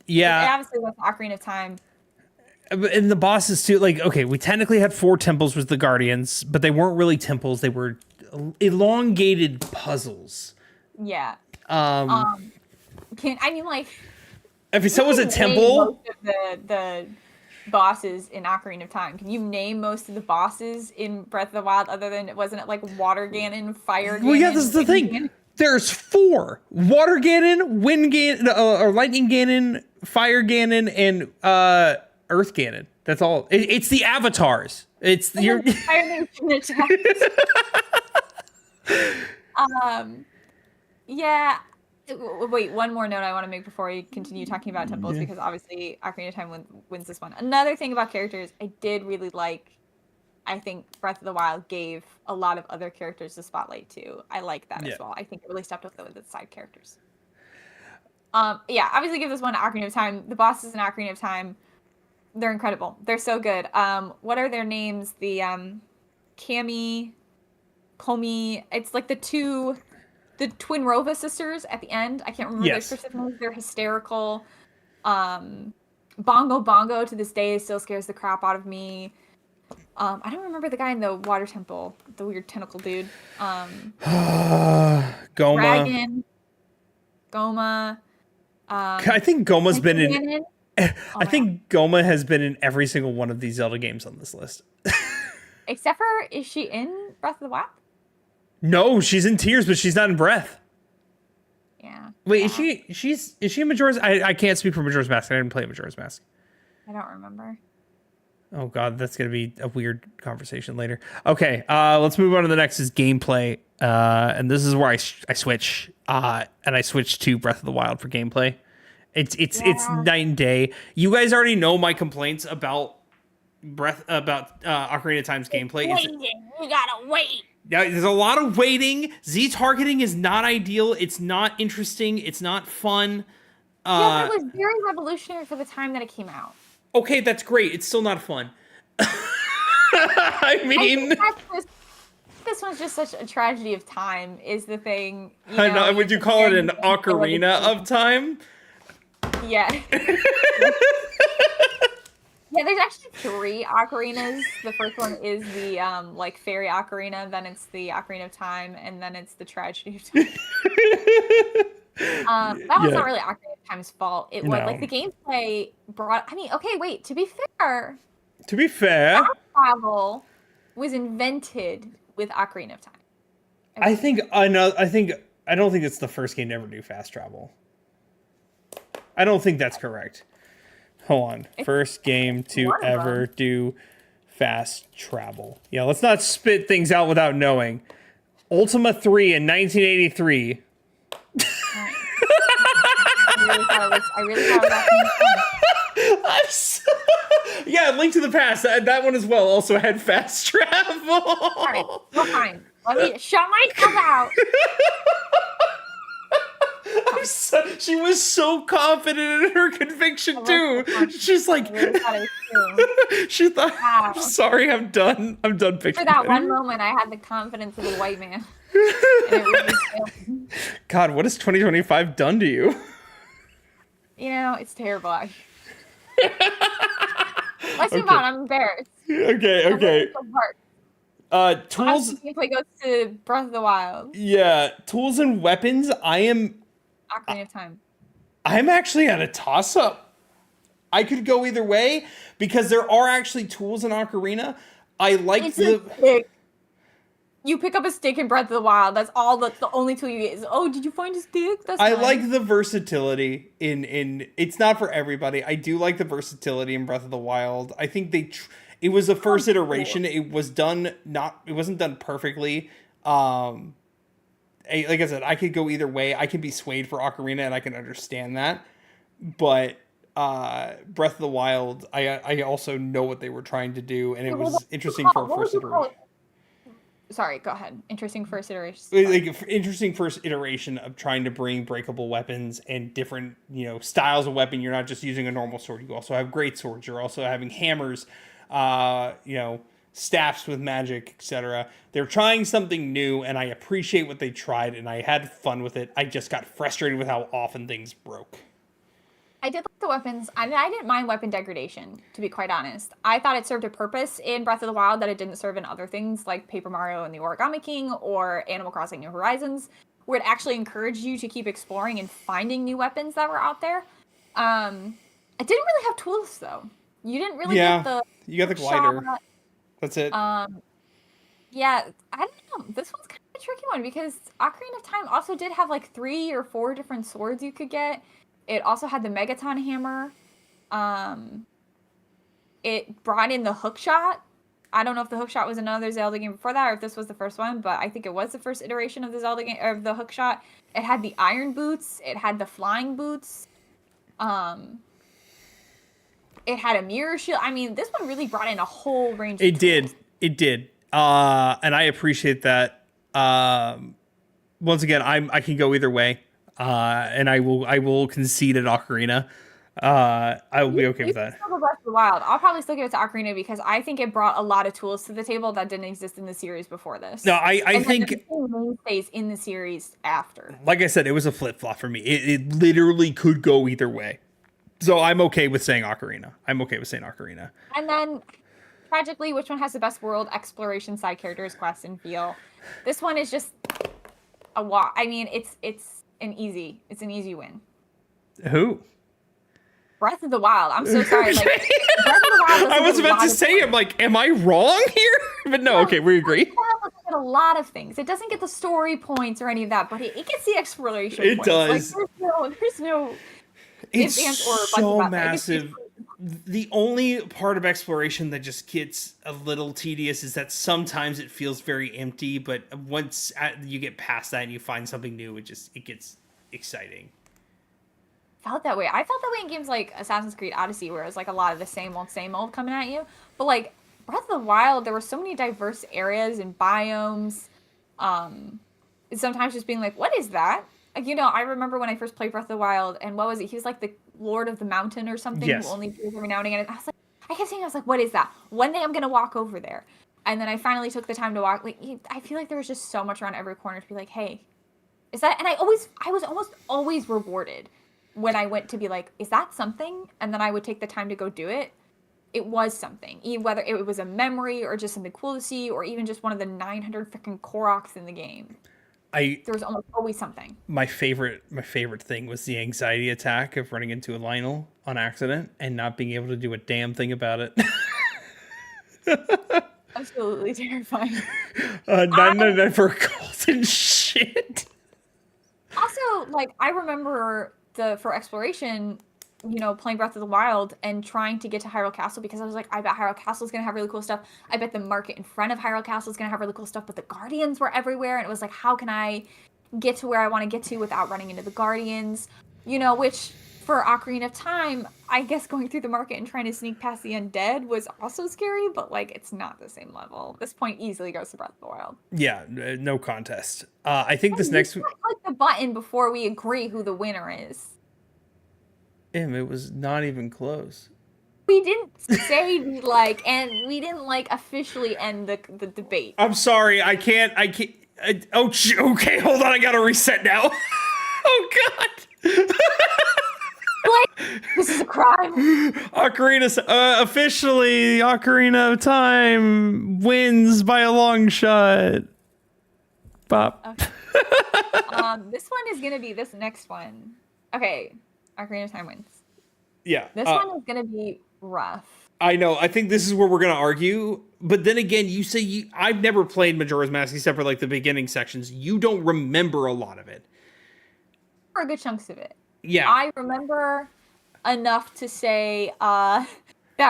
Yeah. And obviously with Ocarina of Time, And the bosses too, like, okay, we technically had 4 temples with the Guardians, but they weren't really temples. They were elongated puzzles. Yeah. Um, Like, if it was a name temple, most of the bosses in Ocarina of Time. Can you name most of the bosses in Breath of the Wild other than, wasn't it like Water Ganon, Fire Ganon? well, yeah, this is the thing. Ganon? There's 4: Water Ganon, Wind Ganon, or Lightning Ganon, Fire Ganon, and Earth Ganon. That's all. It's the avatars. It's your. Yeah. Wait, one more note I want to make before we continue talking about temples, because obviously Ocarina of Time wins this one. Another thing about characters, I did really like. I think Breath of the Wild gave a lot of other characters the spotlight too. I like that as well. I think it really stepped up with the side characters. Yeah, obviously give this one to Ocarina of Time. The bosses in Ocarina of Time, they're incredible. They're so good. What are their names? The Cammy, Komi. It's like the twin Rova sisters at the end. I can't remember their specific names. They're hysterical. Bongo Bongo to this day still scares the crap out of me. I don't remember the guy in the water temple, the weird tentacle dude. Goma. Dragon. Goma. I think Goma's been in. Ganon. I think Goma has been in every single one of these Zelda games on this list. Except for, is she in Breath of the Wild? No, she's in Tears, but she's not in Breath. Yeah. Wait, is she in Majora's? I can't speak for Majora's Mask. I didn't play Majora's Mask. I don't remember. Oh god, that's gonna be a weird conversation later. Okay, let's move on to the next is gameplay. And this is where I switch. And I switch to Breath of the Wild for gameplay. It's night and day. You guys already know my complaints about Ocarina of Time's gameplay. You gotta wait. Yeah, there's a lot of waiting. Z targeting is not ideal. It's not interesting. It's not fun. Yeah, but it was very revolutionary for the time that it came out. Okay, that's great. It's still not fun. I mean, this one's just such a tragedy of time. Is the thing? I know. Would you call it an ocarina of time? Yeah. Yeah, there's actually 3 ocarinas. The first one is the like fairy ocarina, then it's the Ocarina of Time, and then it's the tragedy of time. That was not really Ocarina of Time's fault. It was like the gameplay brought. I mean, okay, wait. To be fair, fast travel was invented with Ocarina of Time. I don't think it's the first game to ever do fast travel. I don't think that's correct. Hold on. First game to ever do fast travel. Yeah, let's not spit things out without knowing. Ultima 3 in 1983. I really thought that. Yeah, Link to the Past. That one as well also had fast travel. All right, well, fine. Let me shut myself out. She was so confident in her conviction too. She's like, she thought, wow. I'm sorry, I'm done picking. For that one moment, I had the confidence of a white man. God, what has 2025 done to you? You know, it's terrible. Let's move on. I'm embarrassed. Okay. Tools. Gameplay goes to Breath of the Wild. Yeah, tools and weapons. Ocarina of Time. I'm actually at a toss-up. I could go either way because there are actually tools in Ocarina. I like a stick. You pick up a stick in Breath of the Wild. That's all. That's the only tool you get. Did you find a stick? That's nice. Like the versatility in. It's not for everybody. I do like the versatility in Breath of the Wild. I think it was the first iteration. It was done it wasn't done perfectly. Like I said, I could go either way. I can be swayed for Ocarina, and I can understand that. But Breath of the Wild, I also know what they were trying to do, and it was interesting for a first iteration. Sorry, go ahead. Interesting first iteration. Interesting first iteration of trying to bring breakable weapons and different, styles of weapon. You're not just using a normal sword. You also have great swords. You're also having hammers, staffs with magic, etc. They're trying something new, and I appreciate what they tried, and I had fun with it. I just got frustrated with how often things broke. I did like the weapons. I didn't mind weapon degradation, to be quite honest. I thought it served a purpose in Breath of the Wild that it didn't serve in other things like Paper Mario and the Origami King or Animal Crossing New Horizons, where it actually encouraged you to keep exploring and finding new weapons that were out there. It didn't really have tools, though. You didn't really get the... You got the glider. shot. That's it. Yeah, I don't know. This one's kind of a tricky one because Ocarina of Time also did have like 3 or 4 different swords you could get. It also had the Megaton hammer. It brought in the hook shot. I don't know if the hook shot was another Zelda game before that or if this was the first one, but I think it was the first iteration of the Zelda game, or the hook shot. It had the iron boots. It had the flying boots. It had a mirror shield. I mean, this one really brought in a whole range of tools. It did. And I appreciate that. Once again, I can go either way. And I will concede at Ocarina. I will be okay with that. Breath of the Wild. I'll probably still give it to Ocarina because I think it brought a lot of tools to the table that didn't exist in the series before this. No, I think mainstays in the series after. Like I said, it was a flip flop for me. It literally could go either way. So I'm okay with saying Ocarina. And then, tragically, which one has the best world exploration, side characters, quests, and feel? This one is just a walk. I mean, it's an easy win. Who? Breath of the Wild. I'm so sorry. Like, Breath of the Wild. I was about to say, I'm like, am I wrong here? But no, okay, we agree. It doesn't get a lot of things. It doesn't get the story points or any of that, but it gets the exploration it points. Does. Like, there's no it's so massive. The only part of exploration that just gets a little tedious is that sometimes it feels very empty, but once you get past that and you find something new, it gets exciting. Felt that way. I felt that way in games like Assassin's Creed Odyssey, where it's like a lot of the same old coming at you. But like Breath of the Wild, there were so many diverse areas and biomes. Sometimes just being like, what is that? Like, I remember when I first played Breath of the Wild, and what was it? He was like the Lord of the Mountain or something. Yes. Who only appears every now and again. And I kept saying, what is that? One day I'm gonna walk over there. And then I finally took the time to walk. Like, I feel like there was just so much around every corner to be like, hey, is that? And I was almost always rewarded when I went to be like, is that something? And then I would take the time to go do it. It was something. Whether it was a memory or just something cool to see, or even just one of the 900 freaking Koroks in the game. There was almost always something. My favorite thing was the anxiety attack of running into a Lionel on accident and not being able to do a damn thing about it. Absolutely terrifying. 999 for golden shit. Also, like, I remember for exploration, playing Breath of the Wild and trying to get to Hyrule Castle because I was like, I bet Hyrule Castle is going to have really cool stuff. I bet the market in front of Hyrule Castle is going to have really cool stuff, but the Guardians were everywhere. And it was like, how can I get to where I want to get to without running into the Guardians? Which for Ocarina of Time, I guess going through the market and trying to sneak past the undead was also scary, but like, it's not the same level. This point easily goes to Breath of the Wild. Yeah, no contest. I think this next... Click the button before we agree who the winner is. It was not even close. We didn't say and we didn't officially end the debate. I'm sorry, I can't. Okay, hold on, I gotta reset now. Oh God. This is a crime. Officially, Ocarina of Time wins by a long shot. Bop. Okay. This one is gonna be this next one. Okay. Ocarina of Time wins. Yeah. This one is going to be rough. I know. I think this is where we're going to argue. But then again, you say I've never played Majora's Mask except for like the beginning sections. You don't remember a lot of it. For good chunks of it. Yeah. I remember enough to say that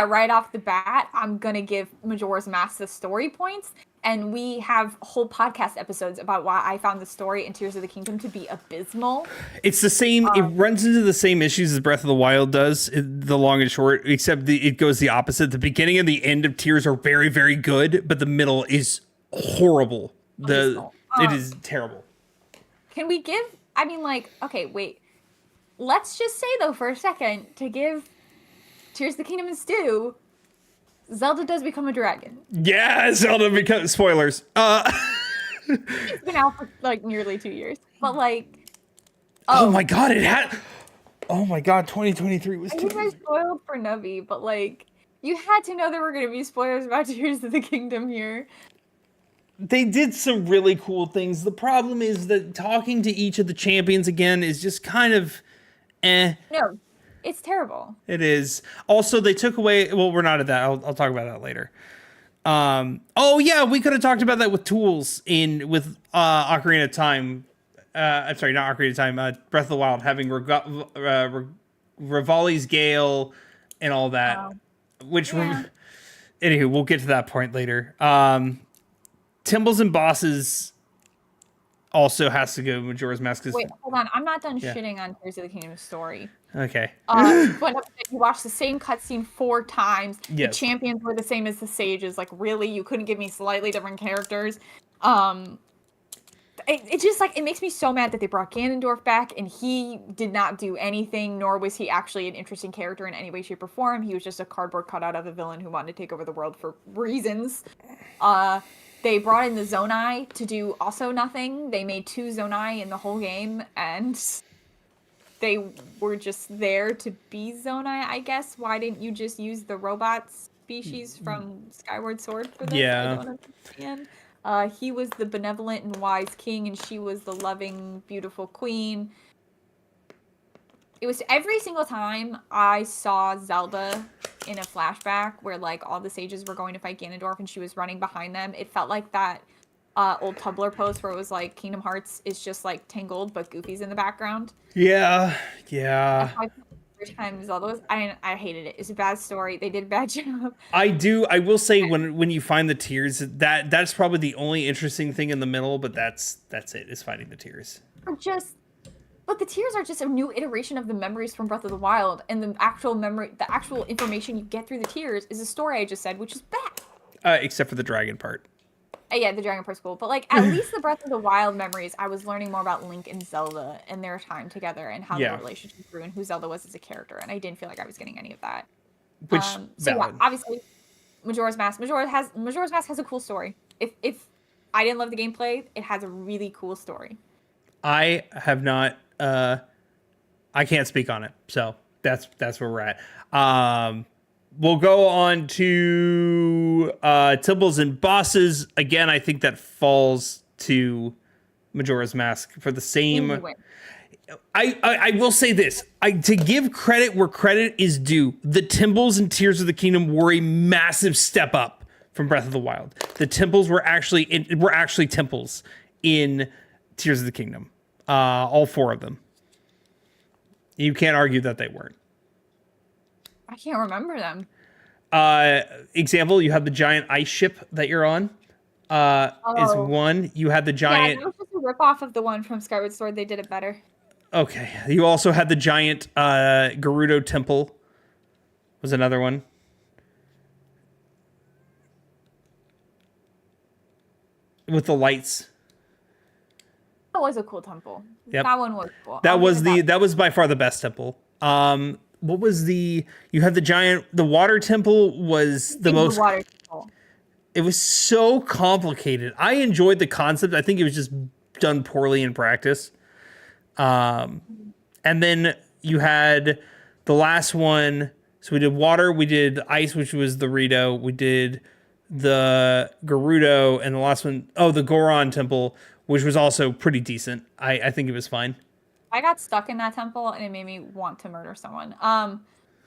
right off the bat, I'm going to give Majora's Mask the story points. And we have whole podcast episodes about why I found the story in Tears of the Kingdom to be abysmal. It's the same. It runs into the same issues as Breath of the Wild does, the long and short, except it goes the opposite. The beginning and the end of Tears are very, very good, but the middle is horrible. It is terrible. Can we give, okay, wait. Let's just say, though, for a second, to give Tears of the Kingdom and Stew, Zelda does become a dragon. Yeah, Zelda becomes... Spoilers. It's been out for, nearly 2 years. But, Oh my God, it had... Oh my god, 2023 was I too think I easy. spoiled for Nubby, but like, you had to know there were going to be spoilers about Tears of the Kingdom here. They did some really cool things. The problem is that talking to each of the champions again is just kind of eh. No, it's terrible. It is. Also, they took away. Well, we're not at that. I'll talk about that later. Oh yeah, we could have talked about that with tools in with Ocarina of Time. I'm sorry, not Ocarina of Time. Breath of the Wild having Rivali's Gale and all that. Which, Yeah. anywho, we'll get to that point later. Timbles and bosses also has to go Majora's Mask. Wait, hold on. I'm not done Yeah. shitting on Tears of the Kingdom story. Okay. But you watched the same cutscene 4 times. Yes. The champions were the same as the sages. Like, really? You couldn't give me slightly different characters? It just, like, it makes me so mad that they brought Ganondorf back, and he did not do anything, nor was he actually an interesting character in any way, shape, or form. He was just a cardboard cutout of a villain who wanted to take over the world for reasons. They brought in the Zonai to do also nothing. They made 2 Zonai in the whole game, and they were just there to be Zonai, I guess. Why didn't you just use the robot species from Skyward Sword for this? Yeah. I don't understand. He was the benevolent and wise king, and she was the loving, beautiful queen. It was every single time I saw Zelda in a flashback where, like, all the sages were going to fight Ganondorf and she was running behind them. It felt like that old Tumblr post where it was like Kingdom Hearts is just like Tangled, but Goofy's in the background. Yeah. Every time Zelda was, I hated it. It's a bad story. They did a bad job. I will say when you find the tears, that's probably the only interesting thing in the middle, but that's it, is finding the tears. But the tears are just a new iteration of the memories from Breath of the Wild, and the actual information you get through the tears is a story I just said, which is bad. Except for the dragon part. Yeah, the dragon part's cool, but like at least the Breath of the Wild memories, I was learning more about Link and Zelda and their time together and how their relationship grew and who Zelda was as a character, and I didn't feel like I was getting any of that. Which yeah, obviously, Majora's Mask has a cool story. If I didn't love the gameplay, it has a really cool story. I have not. I can't speak on it, so that's where we're at. We'll go on to Timbles and bosses. Again, I think that falls to Majora's Mask for the same. I will say this. To give credit where credit is due, the Timbles and Tears of the Kingdom were a massive step up from Breath of the Wild. The temples were actually temples in Tears of the Kingdom. All 4 of them. You can't argue that they weren't. I can't remember them. Example, you have the giant ice ship that you're on. Is one. You had the giant. Yeah, that was just a ripoff of the one from Skyward Sword. They did it better. Okay. You also had the giant Gerudo temple. Was another one. With the lights. That was a cool temple. Yep. That one was cool. That was by far the best temple. What was you had the water temple was the most. Water temple. It was so complicated. I enjoyed the concept. I think it was just done poorly in practice. And then you had the last one. So we did water, we did ice, which was the Rito. We did the Gerudo, and the last one, the Goron temple, which was also pretty decent. I think it was fine. I got stuck in that temple, and it made me want to murder someone.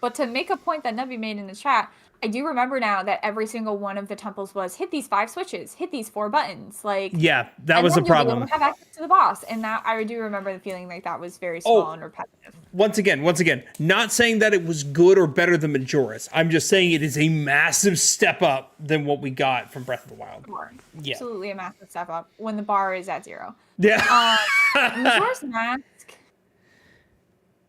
But to make a point that Nubby made in the chat, I do remember now that every single one of the temples was hit these 5 switches, hit these 4 buttons. Like, yeah, that was a problem. Have access to the boss, and that I do remember the feeling like that was very small and repetitive. Once again, not saying that it was good or better than Majora's. I'm just saying it is a massive step up than what we got from Breath of the Wild. Sure. Yeah, absolutely a massive step up when the bar is at 0. Yeah. Majora's Mask.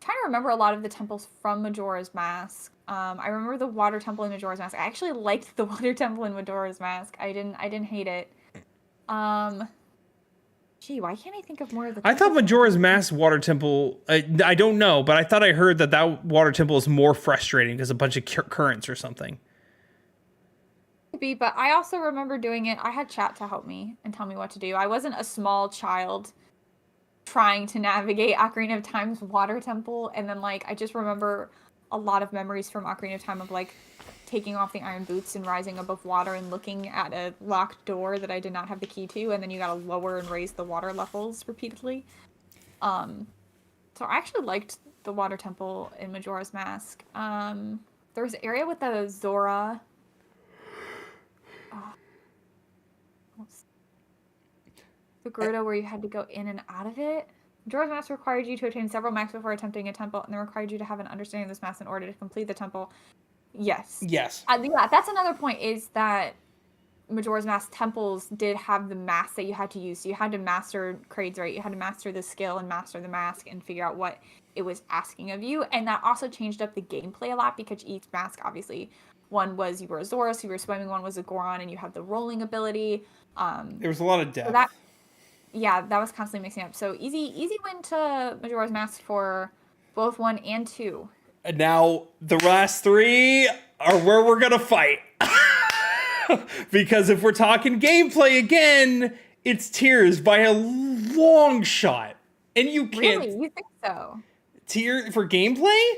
Trying to remember a lot of the temples from Majora's Mask. I remember the water temple in Majora's Mask. I actually liked the water temple in Majora's Mask. I didn't hate it. Gee, why can't I think of more of the I thought Majora's Mask water temple, I don't know, but I thought I heard that water temple is more frustrating because a bunch of currents or something. Could be, but I also remember doing it. I had chat to help me and tell me what to do. I wasn't a small child trying to navigate Ocarina of Time's water temple, and then like I just remember a lot of memories from Ocarina of Time of like taking off the iron boots and rising above water and looking at a locked door that I did not have the key to, and then you gotta lower and raise the water levels repeatedly. So I actually liked the water temple in Majora's Mask. There was an area with the Zora. The Gerudo where you had to go in and out of it. Majora's Mask required you to attain several maps before attempting a temple, and they required you to have an understanding of this mask in order to complete the temple. Yes. Yes. Yeah, that's another point, is that Majora's Mask temples did have the mask that you had to use. So you had to master Kraid's right. You had to master the skill and master the mask and figure out what it was asking of you. And that also changed up the gameplay a lot, because each mask, obviously, one was you were a Zora, so you were swimming, one was a Goron, and you had the rolling ability. There was a lot of depth. So that was constantly mixing up. So easy win to Majora's Mask for both 1 and 2. And now the last 3 are where we're gonna fight. Because if we're talking gameplay again, it's Tears by a long shot. And you can't... Really? You think so? Tears for gameplay?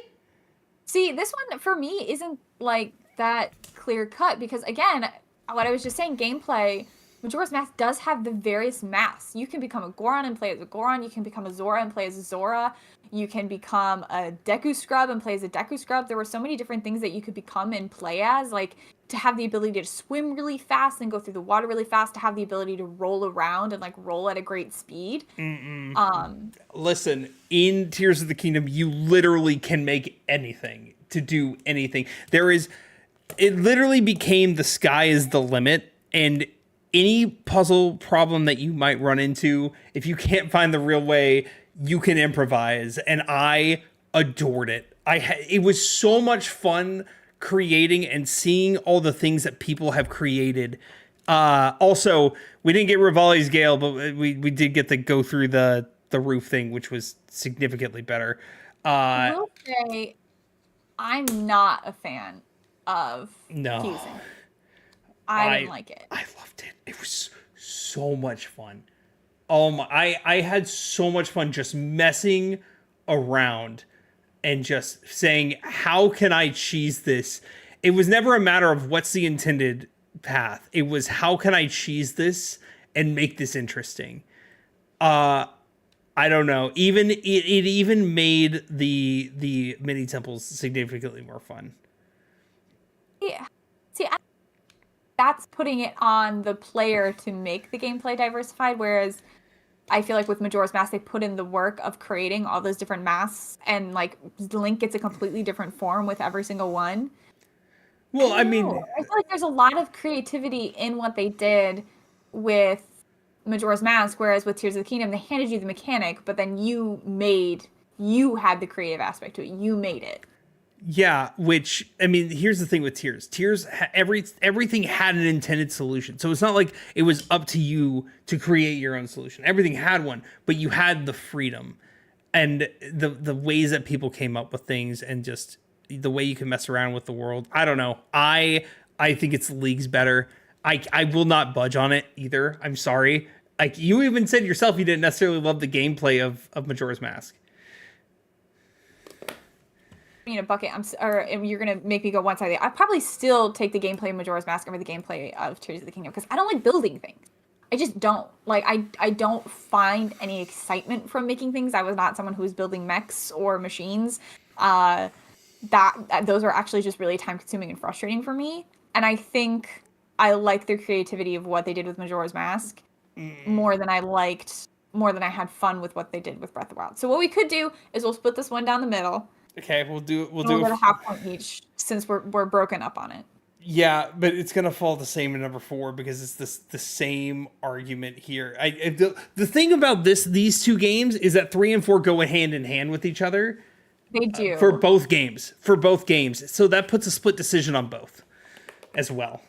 See, this one, for me, isn't, like, that clear-cut. Because, again, what I was just saying, gameplay... Majora's Mask does have the various masks. You can become a Goron and play as a Goron. You can become a Zora and play as a Zora. You can become a Deku Scrub and play as a Deku Scrub. There were so many different things that you could become and play as. Like, to have the ability to swim really fast and go through the water really fast. To have the ability to roll around and, like, roll at a great speed. Listen, in Tears of the Kingdom, you literally can make anything to do anything. It literally became the sky is the limit, and any puzzle problem that you might run into, if you can't find the real way, you can improvise. And I adored it. It was so much fun creating and seeing all the things that people have created. Also, we didn't get Rivali's Gale, but we did get to go through the roof thing, which was significantly better. I will say, I'm not a fan of fusing. I didn't like it. I loved it. It was so much fun. Oh my! I had so much fun just messing around and just saying, how can I cheese this? It was never a matter of what's the intended path. It was, how can I cheese this and make this interesting? I don't know. It even made the mini temples significantly more fun. Yeah. See, that's putting it on the player to make the gameplay diversified, whereas I feel like with Majora's Mask, they put in the work of creating all those different masks, and like Link gets a completely different form with every single one. Well, I feel like there's a lot of creativity in what they did with Majora's Mask, whereas with Tears of the Kingdom, they handed you the mechanic, but then you had the creative aspect to it. You made it. Yeah, which, I mean, here's the thing with Tears. Everything had an intended solution. So it's not like it was up to you to create your own solution. Everything had one, but you had the freedom and the ways that people came up with things, and just the way you can mess around with the world. I don't know. I think it's leagues better. I will not budge on it either. I'm sorry. Like, you even said yourself, you didn't necessarily love the gameplay of Majora's Mask. In a bucket, you're gonna make me go one side. I'd probably still take the gameplay of Majora's Mask over the gameplay of Tears of the Kingdom, because I don't like building things. I just don't. Like, I don't find any excitement from making things. I was not someone who was building mechs or machines. Those are actually just really time consuming and frustrating for me. And I think I like the creativity of what they did with Majora's Mask more than I had fun with what they did with Breath of the Wild. So what we could do is we'll split this one down the middle. Okay, we'll do a half point each, since we're broken up on it. Yeah, but it's gonna fall the same in number 4, because it's the same argument here. The thing about these two games is that 3 and 4 go hand in hand with each other. They do for both games. So that puts a split decision on both, as well.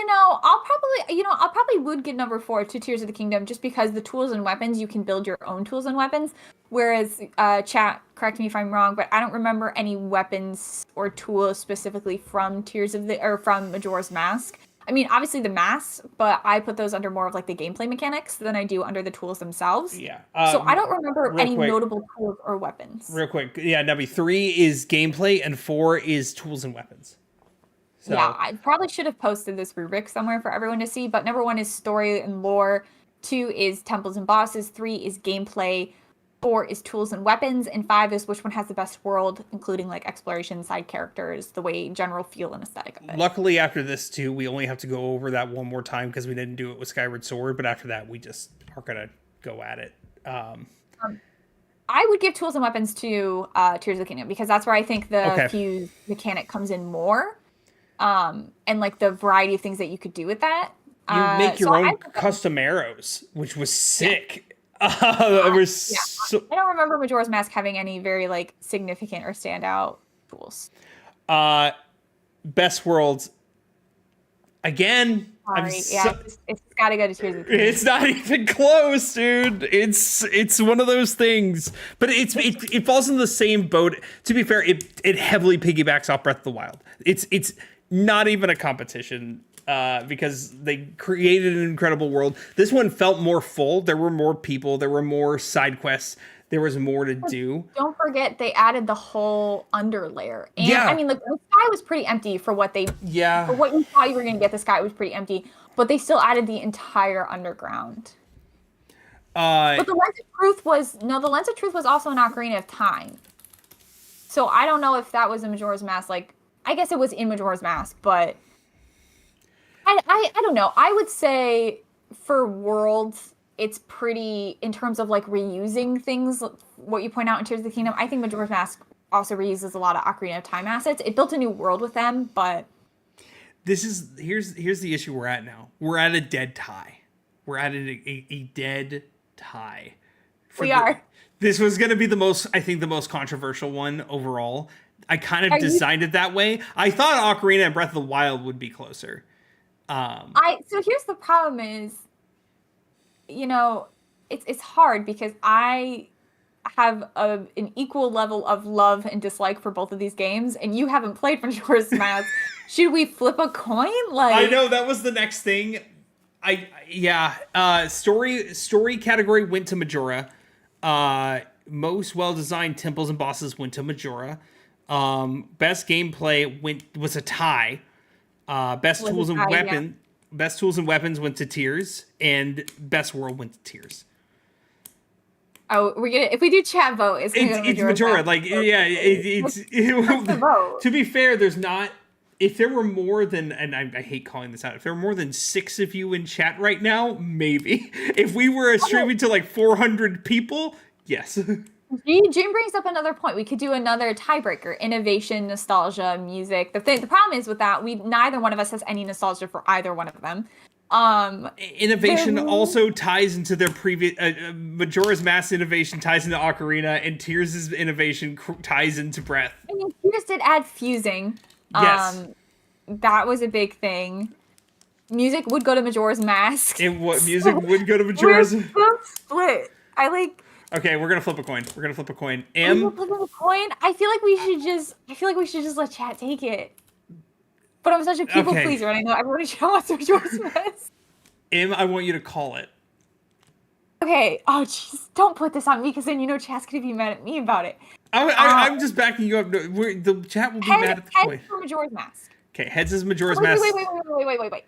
No, I'll probably would give number 4 to Tears of the Kingdom, just because the tools and weapons, you can build your own tools and weapons. Whereas, chat, correct me if I'm wrong, but I don't remember any weapons or tools specifically from from Majora's Mask. I mean, obviously the masks, but I put those under more of like the gameplay mechanics than I do under the tools themselves. Yeah. So I don't remember real any quick. notable tools or weapons. Real quick. Yeah, Nubby, 3 is gameplay and 4 is tools and weapons. So, Yeah, I probably should have posted this rubric somewhere for everyone to see, but number 1 is story and lore, 2 is temples and bosses, 3 is gameplay, 4 is tools and weapons, and 5 is which one has the best world, including like exploration, side characters, the way general feel and aesthetic of it. Luckily, after this too, we only have to go over that one more time because we didn't do it with Skyward Sword. But after that, we just are gonna go at it. I would give tools and weapons to Tears of the Kingdom because that's where I think the fuse mechanic comes in more, and like the variety of things that you could do with that. You make your own custom arrows, which was sick. I don't remember Majora's Mask having any very like significant or standout tools. Best worlds. Again, sorry, it's gotta go to Tears of the Kingdom. It's not even close, dude. It's one of those things, but it falls in the same boat. To be fair, it heavily piggybacks off Breath of the Wild. It's not even a competition. Because they created an incredible world. This one felt more full. There were more people. There were more side quests. There was more to do. Don't forget they added the whole underlayer. And yeah. I mean, the sky was pretty empty for what they. Yeah. For what you thought you were going to get, the sky was pretty empty. But they still added the entire underground. But the Lens of Truth was also an Ocarina of Time. So I don't know if that was in Majora's Mask. Like, I guess it was in Majora's Mask, but. I don't know. I would say for worlds, it's pretty, in terms of like reusing things, what you point out in Tears of the Kingdom, I think Majora's Mask also reuses a lot of Ocarina of Time assets. It built a new world with them, but... Here's the issue we're at now. We're at a dead tie. We're at a dead tie. We are. This was going to be the most controversial one overall. I kind of designed it that way. I thought Ocarina and Breath of the Wild would be closer. So here's the problem is, it's hard because I have an equal level of love and dislike for both of these games, and you haven't played Majora's Mask. Should we flip a coin? I know that was the next thing. Story category went to Majora. Most well-designed temples and bosses went to Majora. Best gameplay was a tie. Best tools and weapons went to Tears, and best world went to Tears. Oh, if we do chat vote, it's Majora. Like, yeah, it's the vote. To be fair, there's not. If there were more than, and I hate calling this out, if there were more than 6 of you in chat right now, maybe. If we were streaming to like 400 people, yes. Jim brings up another point. We could do another tiebreaker: innovation, nostalgia, music. The problem is with that, neither one of us has any nostalgia for either one of them. Innovation also ties into their previous. Majora's Mask innovation ties into Ocarina, and Tears' innovation ties into Breath. I mean, Tears did add fusing. Yes. That was a big thing. Music would go to Majora's Mask. And what music would go to Majora's? We're so split. Okay, we're gonna flip a coin. We're gonna flip a coin. We're flipping a coin. I feel like we should just let chat take it. But I'm such a people pleaser, and I know everyone in chat wants to Majora's Mask. I want you to call it. Okay. Oh, jeez. Don't put this on me, because then chat's gonna be mad at me about it. I'm just backing you up. The chat will be mad at the coin. Heads for Majora's Mask. Okay, heads is Majora's Mask. Wait.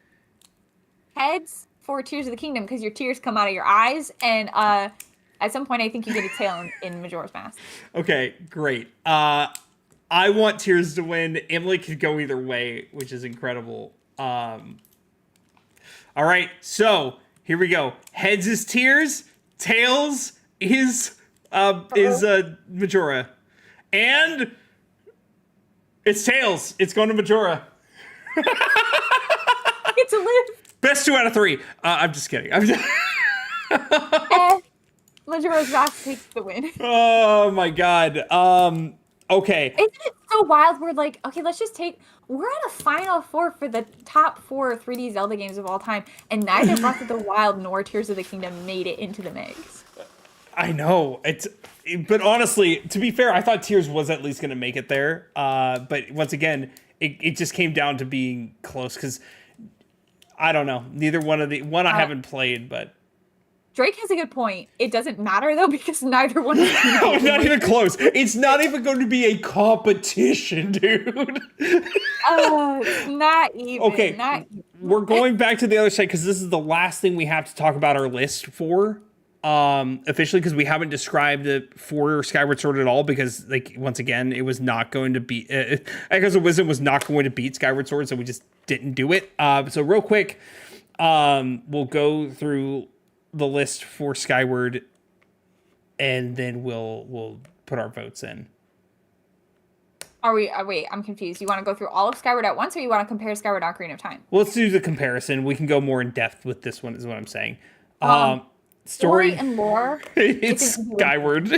Heads for Tears of the Kingdom, because your tears come out of your eyes, and at some point I think you get a tail in Majora's Mask. Okay, great. I want Tears to win. Emily could go either way, which is incredible. All right, so here we go. Heads is Tears, tails is Majora, and it's tails. It's going to Majora. It's a live. Best 2 out of 3. I'm just kidding. Majora's Mask takes the win. Oh my god. Okay. Isn't it so wild? We're like, okay, we're at a final 4 for the top 4 3D Zelda games of all time, and neither Breath of the Wild nor Tears of the Kingdom made it into the mix. I know. But honestly, to be fair, I thought Tears was at least going to make it there. But once again, it just came down to being close, because I don't know. Neither one of the one I haven't played, but Drake has a good point. It doesn't matter though because neither one is not even close. It's not even going to be a competition, dude. Not even. Okay, Not even. we're going back to the other side because this is the last thing we have to talk about our list for officially, because we haven't described it for Skyward Sword at all, because like once again it was not going to be Echoes of Wisdom was not going to beat Skyward Sword, so we just didn't do it. So real quick, we'll go through the list for Skyward and then we'll put our votes in. Are we? Wait, I'm confused. You want to go through all of Skyward at once, or you want to compare Skyward to Ocarina of Time? Well, let's do the comparison. We can go more in depth with this one, is what I'm saying. Story and lore. It's Skyward.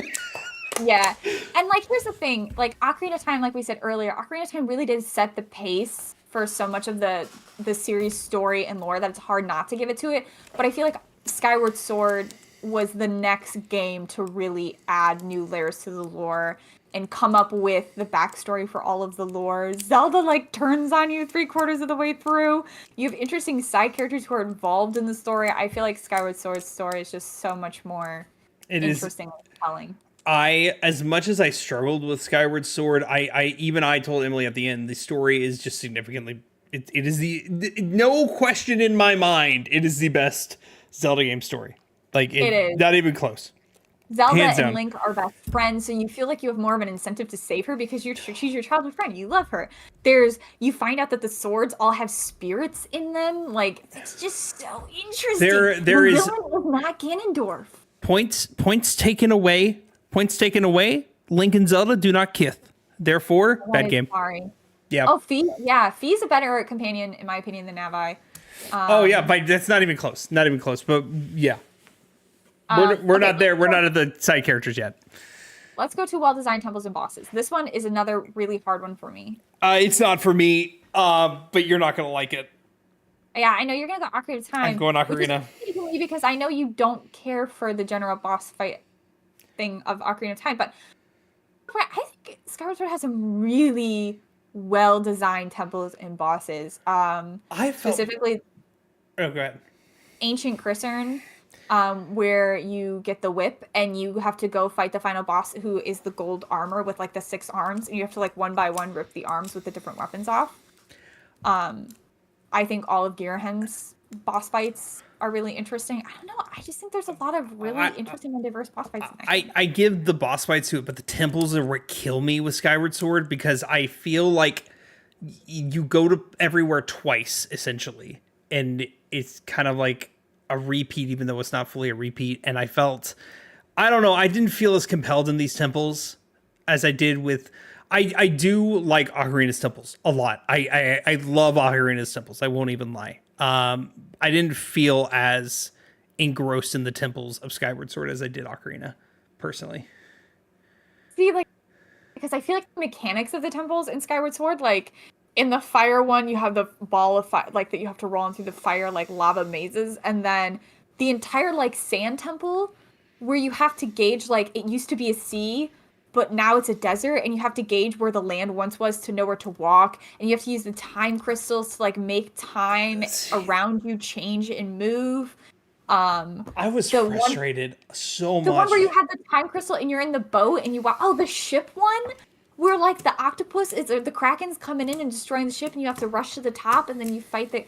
Yeah, and like here's the thing: like Ocarina of Time, like we said earlier, Ocarina of Time really did set the pace for so much of the series story and lore that it's hard not to give it to it. But I feel like Skyward Sword was the next game to really add new layers to the lore and come up with the backstory for all of the lore. Zelda like turns on you 3/4 of the way through. You have interesting side characters who are involved in the story. I feel like Skyward Sword's story is just so much more interesting and compelling. As much as I struggled with Skyward Sword, I told Emily at the end, the story is just significantly, it is no question in my mind, it is the best Zelda game story. Like it is not even close. Zelda and Link are best friends, so you feel like you have more of an incentive to save her because she's your childhood friend. You love her. You find out that the swords all have spirits in them. Like it's just so interesting. There is not Ganondorf. Points taken away. Link and Zelda do not kiss. Therefore, bad game. Sorry. Yeah. Oh, Fee's a better companion in my opinion than Navi. But that's not even close. Not even close. But yeah. We're not there. We're not at the side characters yet. Let's go to well-designed temples and bosses. This one is another really hard one for me. It's not for me, but you're not going to like it. Yeah, I know you're going to go Ocarina of Time. I'm going Ocarina. Because I know you don't care for the general boss fight thing of Ocarina of Time, but I think Skyward Sword has some really well-designed temples and bosses. Specifically, go ahead. Ancient Crisern. Where you get the whip and you have to go fight the final boss who is the gold armor with like the 6 arms, and you have to like one by one rip the arms with the different weapons off. I think all of Girahem's boss fights are really interesting. I don't know. I just think there's a lot of really interesting and diverse boss fights. I give the boss fights to it, but the temples are what kill me with Skyward Sword, because I feel like you go to everywhere twice essentially, and it's kind of like a repeat, even though it's not fully a repeat. And I don't know, I didn't feel as compelled in these temples as I did with, I do like Ocarina's temples a lot. I love Ocarina's temples. I won't even lie. I didn't feel as engrossed in the temples of Skyward Sword as I did Ocarina, personally. See, like, because I feel like the mechanics of the temples in Skyward Sword, like, in the fire one, you have the ball of fire, like, that you have to roll in through the fire, like, lava mazes. And then the entire, like, sand temple, where you have to gauge, like, it used to be a sea, but now it's a desert, and you have to gauge where the land once was to know where to walk. And you have to use the time crystals to, like, make time around you change and move. I was frustrated so much. The one where you have the time crystal and you're in the boat and you walk. Oh, the ship one? Where, like, the octopus the Kraken's coming in and destroying the ship, and you have to rush to the top, and then you fight the...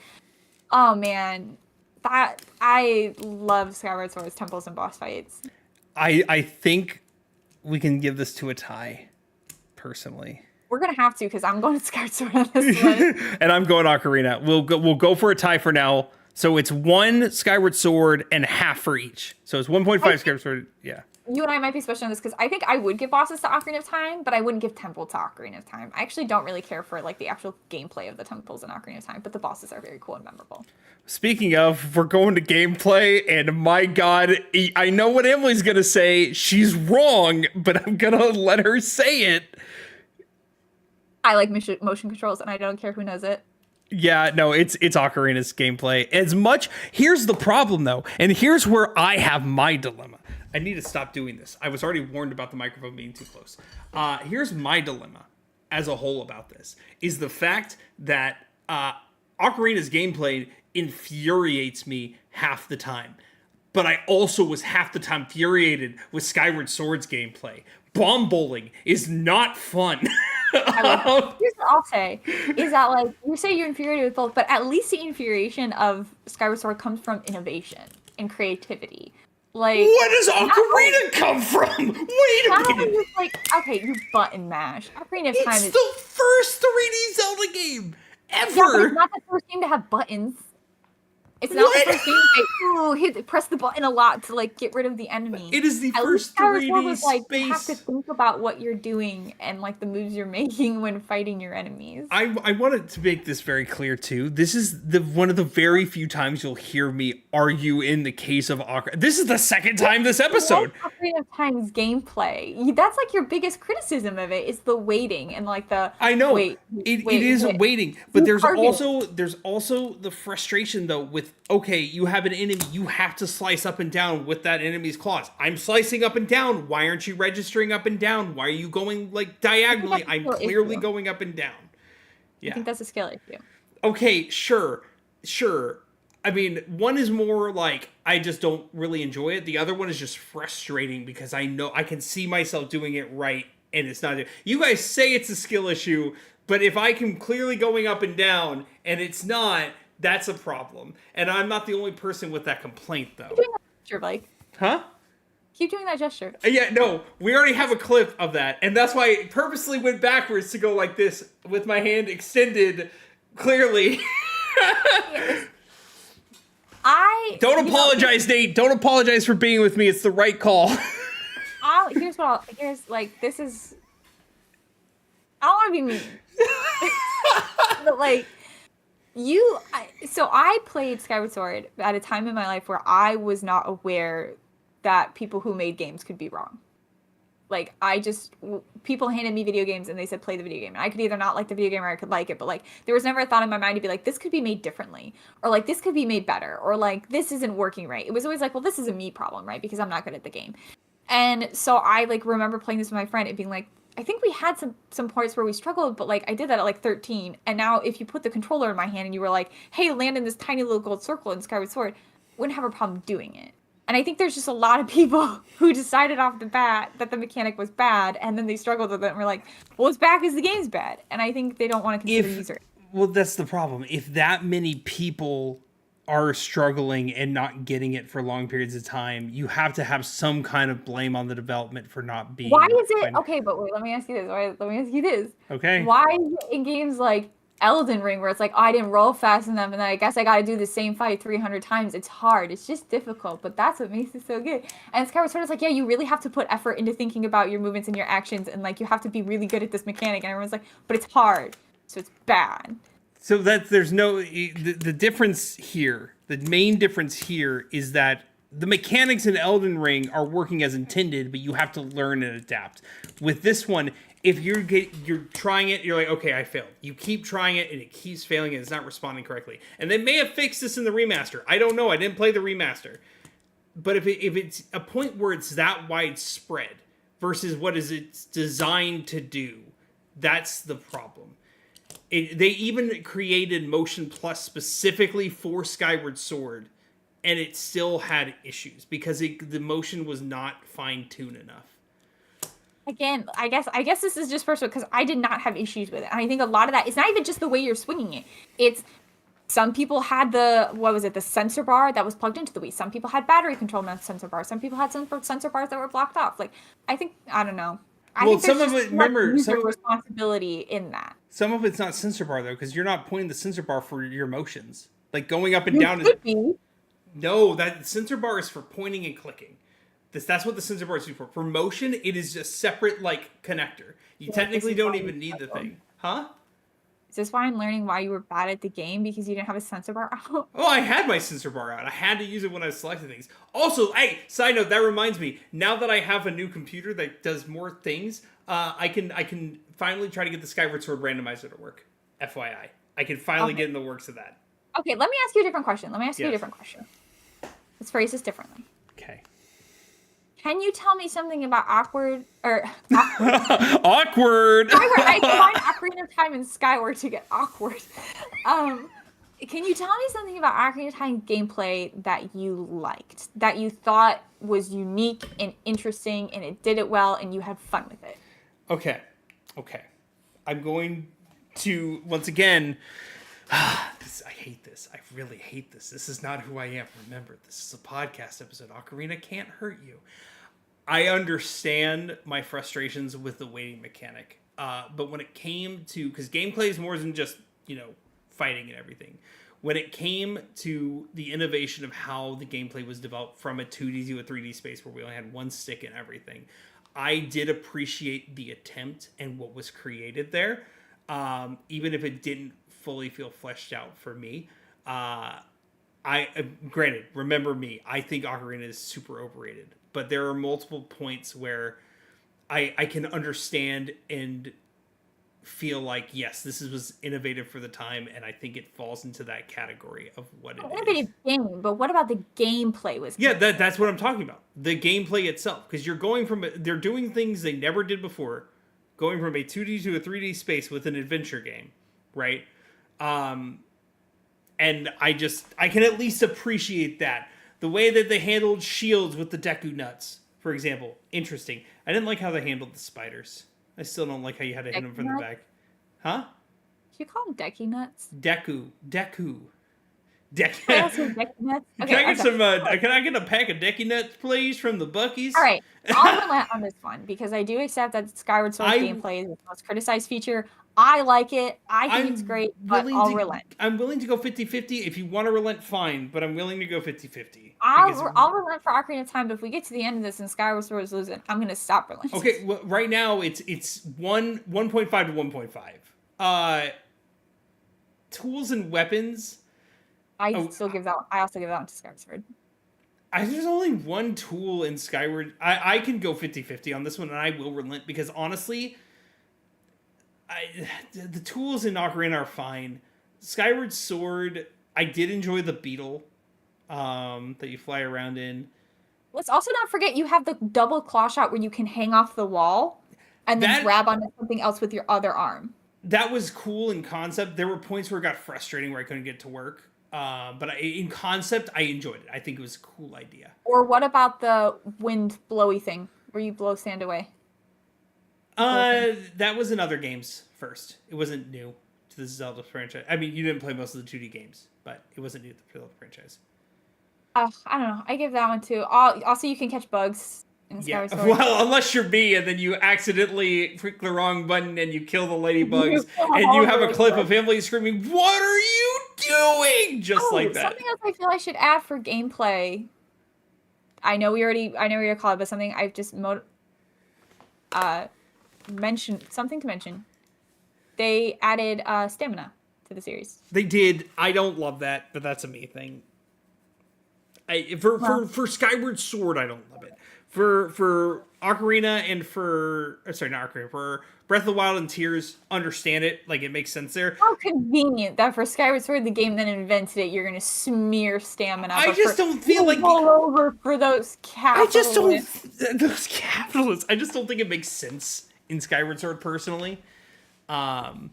Oh, man. I love Skyward Sword's temples and boss fights. I think we can give this to a tie, personally. We're going to have to, because I'm going to Skyward Sword on this one. And I'm going Ocarina. We'll go for a tie for now. So it's 1 Skyward Sword and half for each. So it's 1.5 Skyward Sword. Yeah. You and I might be switching on this, because I think I would give bosses to Ocarina of Time, but I wouldn't give temple to Ocarina of Time. I actually don't really care for, like, the actual gameplay of the temples in Ocarina of Time, but the bosses are very cool and memorable. Speaking of, we're going to gameplay, and my God, I know what Emily's going to say. She's wrong, but I'm going to let her say it. I like motion controls, and I don't care who knows it. Yeah, no, it's Ocarina's gameplay. Here's the problem, though, and here's where I have my dilemma. I need to stop doing this. I was already warned about the microphone being too close. Here's my dilemma as a whole about this, is the fact that Ocarina's gameplay infuriates me half the time. But I also was half the time infuriated with Skyward Sword's gameplay. Bomb bowling is not fun. Here's what I'll say, is that, like, you say you're infuriated with both, but at least the infuriation of Skyward Sword comes from innovation and creativity. Like, where does Ocarina come from? Wait a minute. Just like, okay, you button mash. Ocarina of Time It's is the first 3D Zelda game ever. Yeah, but it's not the first game to have buttons. It's not the first game to say, press the button a lot to, like, get rid of the enemy. It is the first 3D was, like, space. you have to think about what you're doing and, like, the moves you're making when fighting your enemies. I wanted to make this very clear, too. This is one of the very few times you'll hear me argue in the case of Ocarina. This is the second time this episode. Ocarina of Time's gameplay. That's, like, your biggest criticism of it, is the waiting and, like, the... I know. It is waiting. But there's also the frustration, though, with, okay, you have an enemy, you have to slice up and down with that enemy's claws. I'm slicing up and down. Why aren't you registering up and down? Why are you going, like, diagonally? I'm clearly going up and down. Yeah. I think that's a skill issue. Okay, sure. I mean, one is more like, I just don't really enjoy it. The other one is just frustrating because I know I can see myself doing it right and it's not. You guys say it's a skill issue, but if I can clearly going up and down and it's not, that's a problem. And I'm not the only person with that complaint, though. Keep doing that gesture, Blake. Huh? Keep doing that gesture. Yeah, no, we already have a clip of that. And that's why I purposely went backwards to go like this with my hand extended clearly. Don't apologize, Nate. Don't apologize for being with me. It's the right call. This is... I don't want to be mean. But, like... So I played Skyward Sword at a time in my life where I was not aware that people who made games could be wrong. Like, people handed me video games and they said, play the video game. And I could either not like the video game or I could like it. But, like, there was never a thought in my mind to be like, this could be made differently. Or, like, this could be made better. Or, like, this isn't working right. It was always like, well, this is a me problem, right? Because I'm not good at the game. And so I, like, remember playing this with my friend and being like, I think we had some parts where we struggled, but, like, I did that at, like, 13. And now if you put the controller in my hand and you were like, hey, land in this tiny little gold circle in Skyward Sword, wouldn't have a problem doing it. And I think there's just a lot of people who decided off the bat that the mechanic was bad, and then they struggled with it and were like, well, it's bad because the game's bad. And I think they don't want to consider user. Well, that's the problem. If that many people are struggling and not getting it for long periods of time, you have to have some kind of blame on the development for not being... Why is it... Okay, but wait, let me ask you this. Okay. Why is it in games like Elden Ring, where it's like, oh, I didn't roll fast enough, and then I guess I gotta do the same fight 300 times. It's hard. It's just difficult, but that's what makes it so good. And Skyward Sword is like, yeah, you really have to put effort into thinking about your movements and your actions, and, like, you have to be really good at this mechanic, and everyone's like, but it's hard, so it's bad. So there's no... The difference here, the main difference here is that the mechanics in Elden Ring are working as intended, but you have to learn and adapt. With this one, if you're trying it, you're like, okay, I failed. You keep trying it, and it keeps failing, and it's not responding correctly. And they may have fixed this in the remaster. I don't know. I didn't play the remaster. But if it's a point where it's that widespread versus what is it's designed to do, that's the problem. They even created Motion Plus specifically for Skyward Sword, and it still had issues because the motion was not fine-tuned enough. Again, I guess this is just personal because I did not have issues with it. And I think a lot of that, it's not even just the way you're swinging it. It's, some people had the sensor bar that was plugged into the Wii. Some people had battery control sensor bars. Some people had some sensor bars that were blocked off. Like, I don't know. I think some of it, remember, some responsibility in that. Some of it's not sensor bar, though, because you're not pointing the sensor bar for your motions. Like, going up and down could be. No, that sensor bar is for pointing and clicking. That's what the sensor bar is for. For motion, it is a separate, like, connector. You technically don't even need the thing. Huh? Is this why I'm learning why you were bad at the game? Because you didn't have a sensor bar out? Oh, I had my sensor bar out. I had to use it when I was selecting things. Also, hey, side note, that reminds me. Now that I have a new computer that does more things, I can finally try to get the Skyward Sword randomizer to work. FYI. I can finally get in the works of that. Okay, let me ask you a different question. Let's phrase this differently. Okay. Can you tell me something about awkward? Awkward! I combined Ocarina of Time and Skyward to get awkward. Can you tell me something about Ocarina of Time gameplay that you liked, that you thought was unique and interesting, and it did it well, and you had fun with it? Okay. I'm going to, once again, I hate this. I really hate this. This is not who I am. Remember, this is a podcast episode. Ocarina can't hurt you. I understand my frustrations with the waiting mechanic. But when it came to, because gameplay is more than just, fighting and everything. When it came to the innovation of how the gameplay was developed from a 2D to a 3D space where we only had one stick and everything, I did appreciate the attempt and what was created there, even if it didn't fully feel fleshed out for me. Granted, remember me, I think Ocarina is super overrated, but there are multiple points where I can understand and feel like, yes, this was innovative for the time, and I think it falls into that category of what it is. Innovative game, but what about the gameplay was Yeah, that's what I'm talking about. The gameplay itself, because you're going from, they're doing things they never did before, going from a 2D to a 3D space with an adventure game, right? And I can at least appreciate that. The way that they handled shields with the Deku nuts, for example, interesting. I didn't like how they handled the spiders. I still don't like how you had to hit them from the back. Huh? You call them Deku nuts? Deku. Deku nuts? Okay, Can I get a pack of Deku nuts, please, from the Buc-ee's? All right, I'll relent on this one because I do accept that Skyward Sword gameplay is the most criticized feature. I like it. I think it's great, but I'll relent. I'm willing to go 50-50. If you want to relent, fine, but I'm willing to go 50-50. I'll relent for Ocarina of Time, but if we get to the end of this and Skyward Sword is losing, I'm going to stop relenting. Okay, well, right now it's 1.5 to 1.5. Tools and weapons. I also give that one to Skyward Sword. There's only one tool in Skyward. I can go 50-50 on this one, and I will relent because honestly, the tools in Ocarina are fine. Skyward Sword, I did enjoy the beetle that you fly around in. Let's also not forget you have the double claw shot where you can hang off the wall and then grab onto something else with your other arm. That was cool in concept. There were points where it got frustrating where I couldn't get to work. But in concept, I enjoyed it. I think it was a cool idea. Or what about the wind blowy thing where you blow sand away? That was in other games first. It wasn't new to the Zelda franchise. I mean, you didn't play most of the 2D games, but it wasn't new to the franchise. I don't know. I give that one too. Also, you can catch bugs in Skyward Sword. Well, unless you're me and then you accidentally click the wrong button and you kill the ladybugs and you have a clip of Emily screaming, "What are you doing?" Just like that. Something else I feel I should add for gameplay. I know we already called it, but something I've just mentioned. Something to mention. They added stamina to the series. They did. I don't love that, but that's a me thing. For Skyward Sword, I don't love it. For Ocarina and for Breath of the Wild and Tears, understand it. Like, it makes sense there. How convenient that for Skyward Sword, the game that invented it, you're going to smear stamina. I just don't feel like... all over for those capitalists. Those capitalists. I just don't think it makes sense in Skyward Sword, personally. I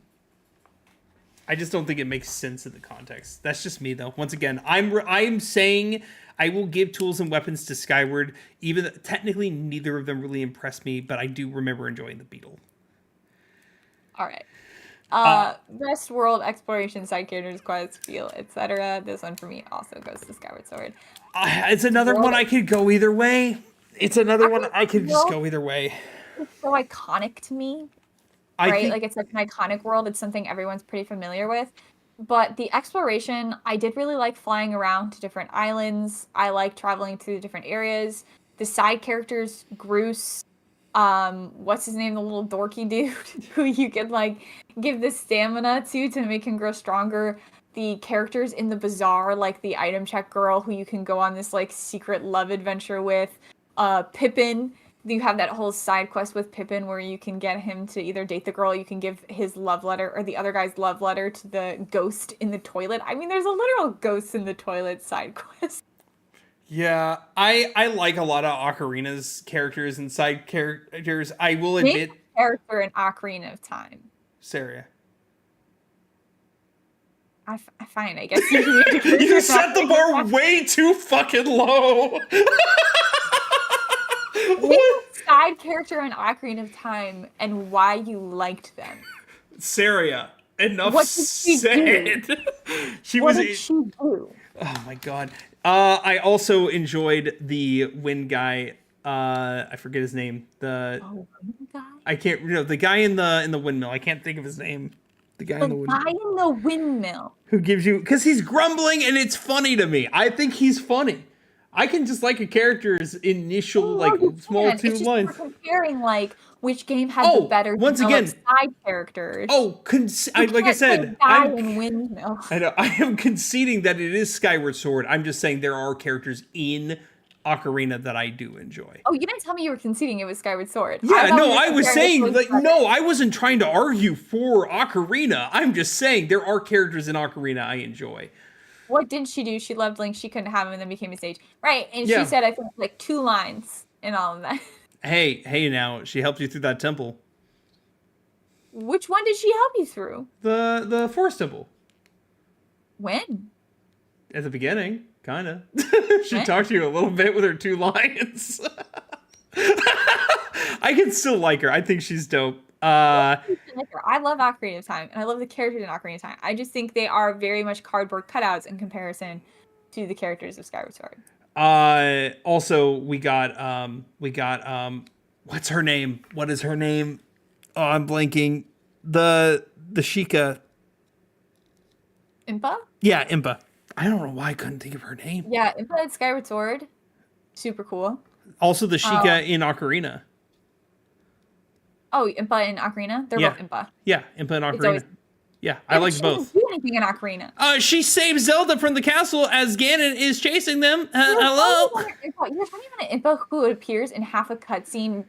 just don't think it makes sense in the context. That's just me, though. Once again, I'm saying I will give tools and weapons to Skyward, even though technically neither of them really impressed me, but I do remember enjoying the beetle. All right. Best world exploration, side characters, quests, feel, etc. This one for me also goes to Skyward Sword. It's another one I could go either way. It's another one I could just go either way. It's so iconic to me. Right? Like, it's like an iconic world. It's something everyone's pretty familiar with. But the exploration, I did really like flying around to different islands. I like traveling through different areas. The side characters, Groose, what's his name? The little dorky dude who you could, like, give the stamina to make him grow stronger. The characters in the bazaar, like the item check girl who you can go on this, like, secret love adventure with. Pippin. You have that whole side quest with Pippin where you can get him to either date the girl, you can give his love letter, or the other guy's love letter to the ghost in the toilet. I mean, there's a literal ghost in the toilet side quest. Yeah, I like a lot of Ocarina's characters and side characters. I will admit... Character in Ocarina of Time. Saria. Fine, I guess you need to give You it set the bar way too fucking low. Name a side character in Ocarina of Time and why you liked them. Saria. Enough What did she said. She What was. did she do? Oh my god. I also enjoyed the wind guy. I forget his name. Wind guy? I can't. The guy in the windmill. I can't think of his name. The guy in the windmill. Guy in the windmill. Who gives you? Because he's grumbling and it's funny to me. I think he's funny. I can just like a character's initial small It's just lines. we're comparing which game had the better once again, side characters. Like I said, guy in windmill. I know I am conceding that it is Skyward Sword. I'm just saying there are characters in Ocarina that I do enjoy. Oh, you didn't tell me you were conceding it was Skyward Sword. Yeah, I was saying no, I wasn't trying to argue for Ocarina. I'm just saying there are characters in Ocarina I enjoy. What did she do? She loved Link. She couldn't have him and then became a sage. Right. And she said, I think, 2 lines in all of that. Hey, now, she helped you through that temple. Which one did she help you through? The Forest Temple. When? At the beginning, kind of. She talked to you a little bit with her 2 lines. I can still like her. I think she's dope. I love Ocarina of Time, and I love the characters in Ocarina of Time. I just think they are very much cardboard cutouts in comparison to the characters of Skyward Sword. Also, we got what's her name? What is her name? Oh, I'm blanking. The Sheikah. Impa? Yeah, Impa. I don't know why I couldn't think of her name. Yeah, Impa in Skyward Sword. Super cool. Also, the Sheikah in Ocarina. Oh, Impa in Ocarina? They're both Impa. Yeah, Impa in Ocarina. I like both. She didn't do anything in Ocarina. She saves Zelda from the castle as Ganon is chasing them. Hello. You're talking about an Impa who appears in half a cutscene,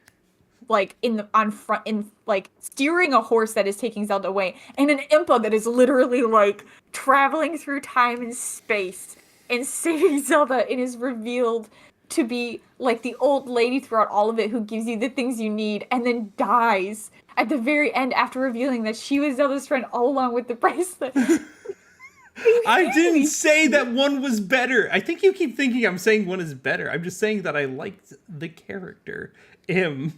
steering a horse that is taking Zelda away, and an Impa that is literally traveling through time and space and saving Zelda, and is revealed to be the old lady throughout all of it who gives you the things you need and then dies at the very end after revealing that she was Zelda's friend all along with the bracelet. I didn't say that one was better. I think you keep thinking I'm saying one is better. I'm just saying that I liked the character. I'm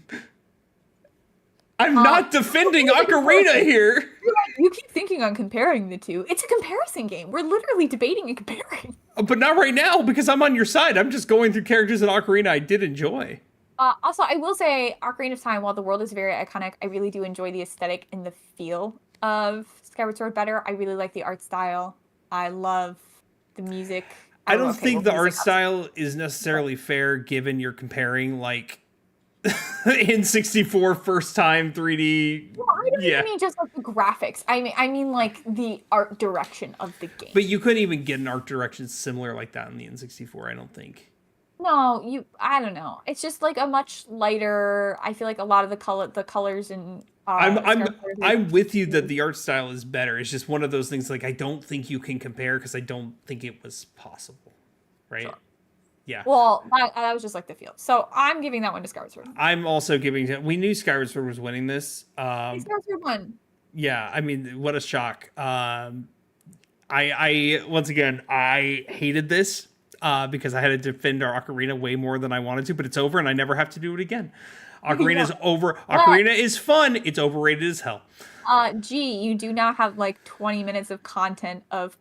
not defending Ocarina here. You keep thinking on comparing the two. It's a comparison game. We're literally debating and comparing. But not right now, because I'm on your side. I'm just going through characters in Ocarina I did enjoy. Also, I will say, Ocarina of Time, while the world is very iconic, I really do enjoy the aesthetic and the feel of Skyward Sword better. I really like the art style. I love the music. I don't think the art style is necessarily fair, given you're comparing, in 64 first time 3D. Well, I don't even mean just the graphics. I mean the art direction of the game. But you couldn't even get an art direction similar like that in the N64, I don't think. No, I don't know. It's just a much lighter. I feel like a lot of the colors and. I'm with you that the art style is better. It's just one of those things I don't think you can compare because I don't think it was possible, right? Sure. Yeah. Well, that was just the feel. So I'm giving that one to Skyward Sword. I'm also giving. We knew Skyward Sword was winning this. Skyward Sword won. Yeah, I mean, what a shock. I once again, I hated this because I had to defend our Ocarina way more than I wanted to, but it's over and I never have to do it again. Ocarina is over. Ocarina is fun. It's overrated as hell. You do now have 20 minutes of content of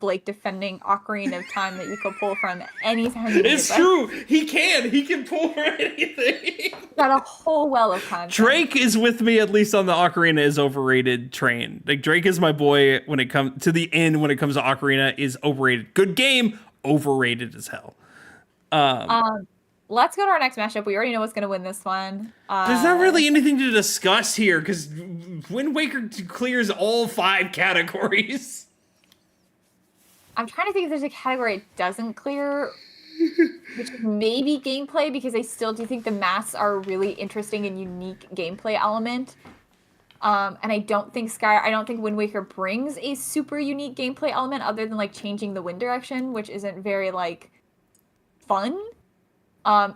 Blake defending Ocarina of Time that you could pull from anytime. It's true. He can pull from anything. Got a whole well of content. Drake is with me at least on the Ocarina is overrated train. Drake is my boy when it comes to the end. When it comes to Ocarina, is overrated. Good game, overrated as hell. Let's go to our next matchup. We already know what's going to win this one. There's not really anything to discuss here because Wind Waker clears all 5 categories. I'm trying to think if there's a category it doesn't clear, which is maybe gameplay, because I still do think the masks are a really interesting and unique gameplay element. And I don't think Wind Waker brings a super unique gameplay element other than changing the wind direction, which isn't very fun.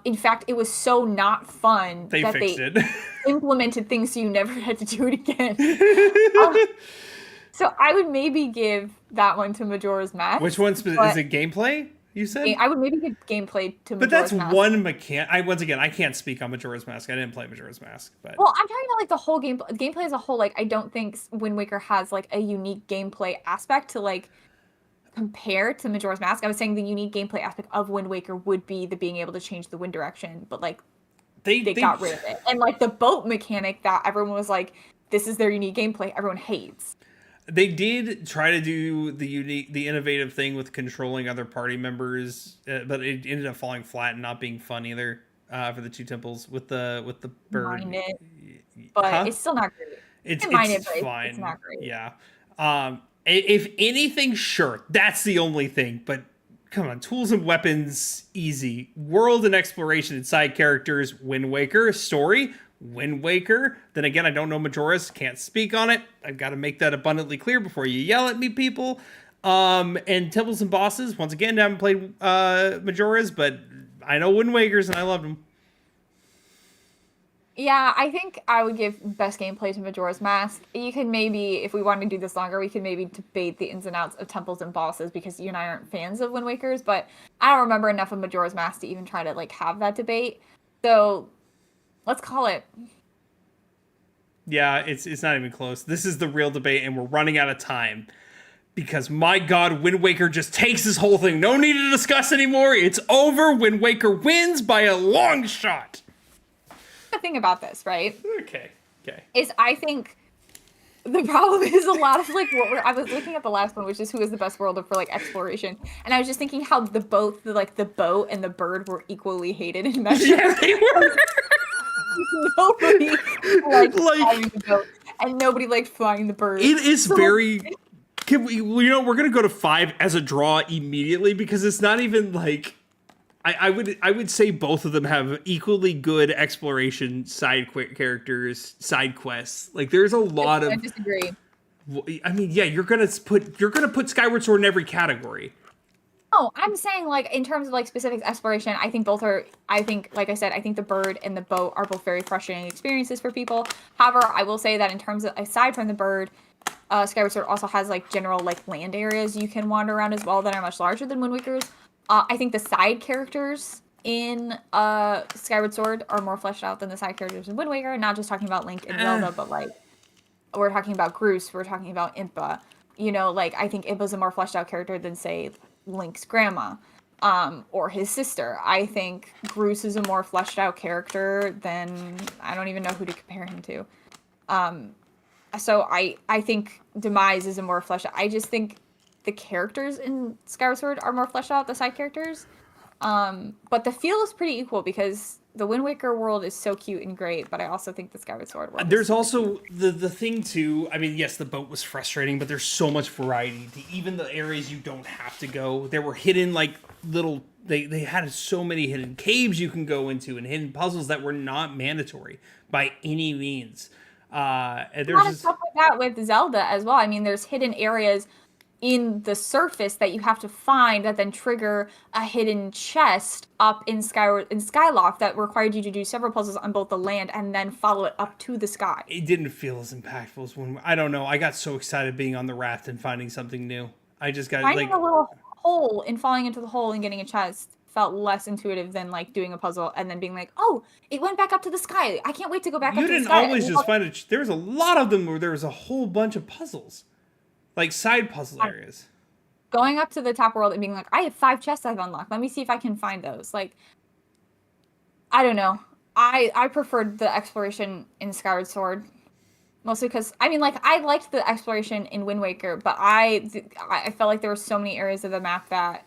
In fact, it was so not fun that they implemented things so you never had to do it again. So I would maybe give that one to Majora's Mask. Which one's but is it gameplay? You said? I would maybe give gameplay to But Majora's that's Mask. one mechanic. Once again, I can't speak on Majora's Mask. I didn't play Majora's Mask, but Well, I'm talking about like the whole gameplay as a whole. Like, I don't think Wind Waker has like a unique gameplay aspect to like compare to Majora's Mask. I was saying the unique gameplay aspect of Wind Waker would be the being able to change the wind direction, but like they got rid of it. And like the boat mechanic that everyone was like, this is their unique gameplay, everyone hates. They did try to do the innovative thing with controlling other party members, but it ended up falling flat and not being fun either for the two temples with the bird. Mind it, but it's still not great. It's fine. It's not great. Yeah. If anything, sure, that's the only thing. But come on, tools and weapons, easy. World and exploration and side characters, Wind Waker. Story, Wind Waker. Then again, I don't know Majora's, can't speak on it. I've got to make that abundantly clear before you yell at me, people. And temples and bosses, once again, I haven't played Majora's, but I know Wind Waker's and I loved them. Yeah, I think I would give best gameplay to Majora's Mask. You could maybe, if we wanted to do this longer, we could maybe debate the ins and outs of temples and bosses because you and I aren't fans of Wind Waker's, but I don't remember enough of Majora's Mask to even try to like have that debate. So let's call it. Yeah, it's not even close. This is the real debate, and we're running out of time. Because, my God, Wind Waker just takes this whole thing. No need to discuss anymore. It's over. Wind Waker wins by a long shot. The thing about this, right? Okay. Is I think the problem is a lot of like I was looking at the last one, which is who is the best world for like exploration, and I was just thinking how the boat and the bird were equally hated in measure. Yeah, they were. Nobody liked flying the boat, and nobody liked flying the bird. It is very. Can we? We're gonna go to 5 as a draw immediately because it's not even like. I would say both of them have equally good exploration side characters, side quests. Like there's a lot of. I disagree. I mean, yeah, you're gonna put Skyward Sword in every category. Oh, I'm saying like in terms of like specific exploration, I think both are. I think, like I said, I think the bird and the boat are both very frustrating experiences for people. However, I will say that in terms of aside from the bird, Skyward Sword also has like general like land areas you can wander around as well that are much larger than Wind Waker's. I think the side characters in Skyward Sword are more fleshed out than the side characters in Wind Waker. Not just talking about Link and Zelda, but like we're talking about Groose, we're talking about Impa. You know, like I think Impa's a more fleshed out character than say Link's grandma, or his sister. I think Groose is a more fleshed out character than I don't even know who to compare him to. So I think Demise is a more fleshed out. I just think the characters in Skyward Sword are more fleshed out, the side characters. But the feel is pretty equal because the Wind Waker world is so cute and great, but I also think the Skyward Sword world. There's also the thing too. I mean, yes, the boat was frustrating, but there's so much variety to even the areas you don't have to go. There were hidden like little. They had so many hidden caves you can go into and hidden puzzles that were not mandatory by any means. And there's a lot of stuff like that with Zelda as well. I mean, there's hidden areas in the surface that you have to find that then trigger a hidden chest up in Skyloft that required you to do several puzzles on both the land and then follow it up to the sky. It didn't feel as impactful as when I don't know. I got so excited being on the raft and finding something new. I just got finding a little hole and falling into the hole and getting a chest felt less intuitive than like doing a puzzle and then being like, oh, it went back up to the sky. I can't wait to go back up to the sky. You didn't always just find it. There was a lot of them where there was a whole bunch of puzzles. Like side puzzle areas. Going up to the top world and being like, I have 5 chests I've unlocked. Let me see if I can find those. Like, I don't know. I preferred the exploration in Skyward Sword. Mostly because, I mean, like, I liked the exploration in Wind Waker, but I felt like there were so many areas of the map that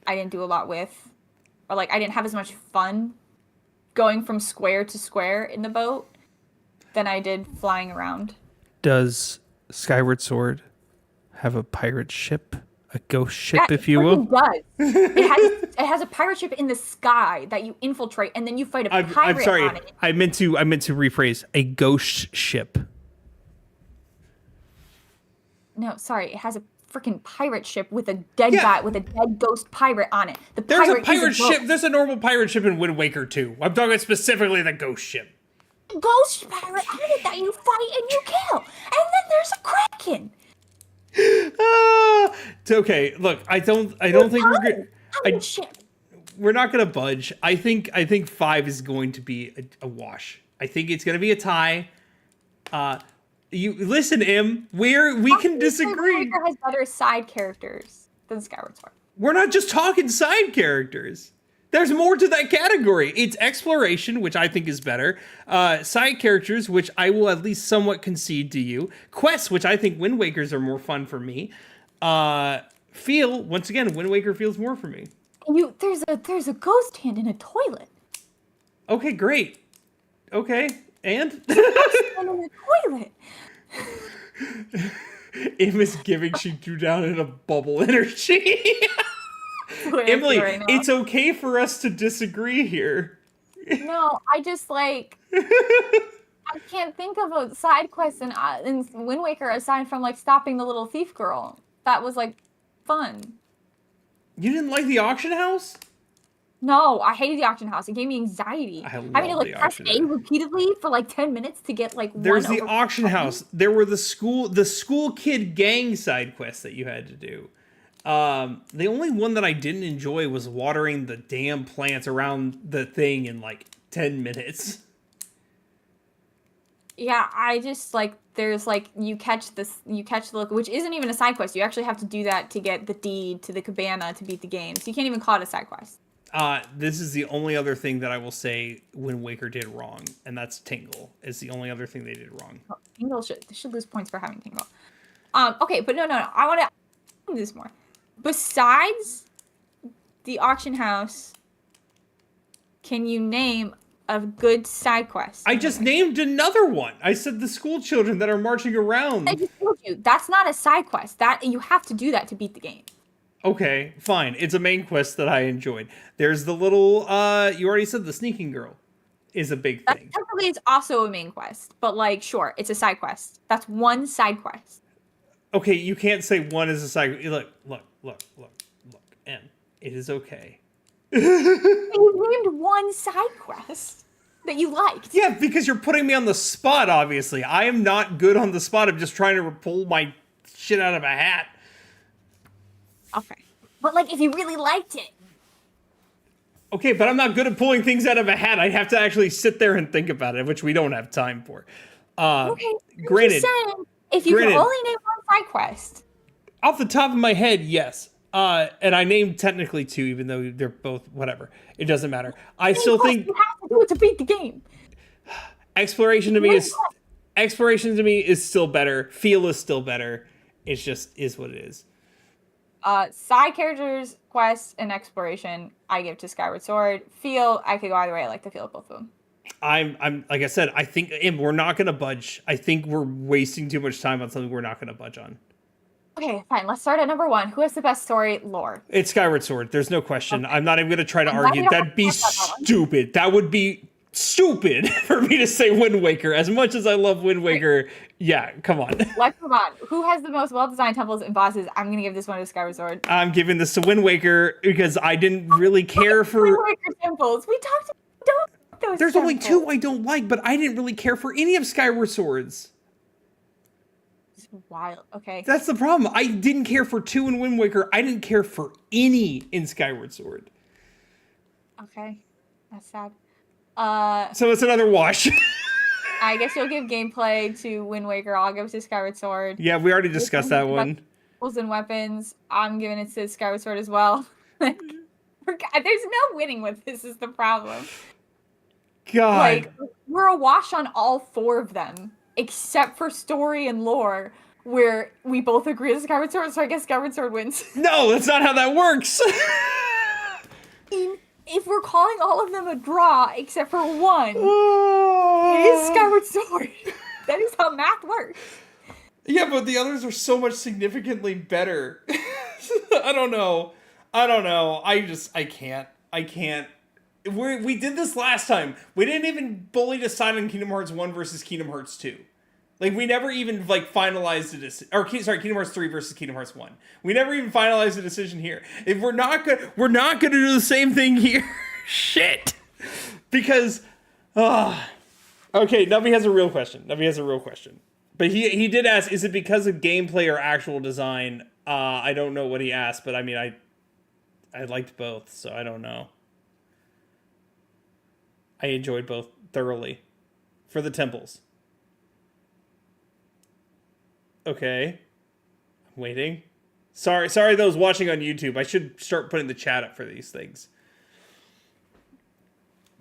I didn't do a lot with. Or, like, I didn't have as much fun going from square to square in the boat than I did flying around. Does Skyward Sword have a pirate ship, a ghost ship, if you will? It does. It has a pirate ship in the sky that you infiltrate, and then you fight a pirate I'm sorry. on it. I meant to rephrase a ghost ship. No, sorry. It has a freaking pirate ship with a dead guy with a dead ghost pirate on it. There's a pirate ship. There's a normal pirate ship in Wind Waker too. I'm talking specifically the ghost ship. Ghost pirate on it that you fight and you kill, and then there's a kraken. Okay, look, I don't think we're not gonna budge. I think 5 is going to be a wash. I think it's gonna be a tie. You listen, we can disagree. Wind Waker has better side characters than Skyward Sword. We're not just talking side characters. There's more to that category. It's exploration, which I think is better. Side characters, which I will at least somewhat concede to you. Quests, which I think Wind Wakers are more fun for me. Feel, once again, Wind Waker feels more for me. There's a ghost hand in a toilet. Okay, great. Okay, and? In a toilet. Im is giving, she drew down in a bubble energy. Emily, right, it's okay for us to disagree here. No, I just like I can't think of a side quest in Wind Waker aside from like stopping the little thief girl. That was like fun. You didn't like the auction house? No, I hated the auction house. It gave me anxiety. Having to like press A repeatedly for like 10 minutes to get like There's the auction house. There were the school kid gang side quests that you had to do. The only one that I didn't enjoy was watering the damn plants around the thing in like 10 minutes. Yeah, I just like there's like you catch the look, which isn't even a side quest. You actually have to do that to get the deed to the cabana to beat the game. So you can't even call it a side quest. This is the only other thing that I will say Wind Waker did wrong, and that's Tingle. Is the only other thing they did wrong. Oh, Tingle should lose points for having Tingle. Okay, but no. I want to do this more. Besides the auction house, can you name a good side quest? I just named another one. I said the school children that are marching around. I just told you that's not a side quest. That you have to do that to beat the game. Okay, fine. It's a main quest that I enjoyed. There's the little, you already said the sneaking girl is a big thing. Technically, it's also a main quest, but like, sure, it's a side quest. That's one side quest. Okay, you can't say one is a side. Look, M. It is okay. You named one side quest that you liked. Yeah, because you're putting me on the spot, obviously. I am not good on the spot. I'm just trying to pull my shit out of a hat. Okay. But, like, if you really liked it. Okay, but I'm not good at pulling things out of a hat. I have to actually sit there and think about it, which we don't have time for. Okay. Granted. Just saying, if you can only name one side quest. Off the top of my head, yes. And I named technically 2, even though they're both whatever. It doesn't matter. I still think you have to do it to beat the game. Exploration to me is still better. Feel is still better. It's just is what it is. Side characters, quests, and exploration, I give to Skyward Sword. Feel, I could go either way. I like the feel of both of them. I'm like I said, I think we're not gonna budge. I think we're wasting too much time on something we're not gonna budge on. Okay, fine. Let's start at number 1. Who has the best story lore? It's Skyward Sword. There's no question. Okay. I'm not even gonna try to argue. That'd be stupid. That would be stupid for me to say Wind Waker. As much as I love Wind Waker, yeah, come on. Let's move on. Who has the most well-designed temples and bosses? I'm going to give this one to Skyward Sword. I'm giving this to Wind Waker because I didn't really care for... Wind Waker temples. We talked about those There's temples. only 2 I don't like, but I didn't really care for any of Skyward Swords. It's wild. Okay. That's the problem. I didn't care for 2 in Wind Waker. I didn't care for any in Skyward Sword. Okay. That's sad. So it's another wash. I guess you'll give gameplay to Wind Waker. I'll give it to Skyward Sword. Yeah, we already discussed that one. Tools and weapons. I'm giving it to Skyward Sword as well. There's no winning with this is the problem. God. Like, we're a wash on all 4 of them, except for story and lore, where we both agree to Skyward Sword, so I guess Skyward Sword wins. No, that's not how that works. If we're calling all of them a draw, except for 1, it is Skyward Sword. That is how math works. Yeah, but the others are so much significantly better. I don't know. I can't. We did this last time. We didn't even fully decide on Kingdom Hearts 1 versus Kingdom Hearts 2. Like, we never even, like, finalized the decision. Or, sorry, Kingdom Hearts 3 versus Kingdom Hearts 1. We never even finalized the decision here. If we're not gonna do the same thing here. Shit. Because, okay, Nubby has a real question. But he did ask, is it because of gameplay or actual design? I don't know what he asked, but I mean, I liked both, so I don't know. I enjoyed both thoroughly. For the temples. Okay. I'm waiting. Sorry those watching on YouTube. I should start putting the chat up for these things.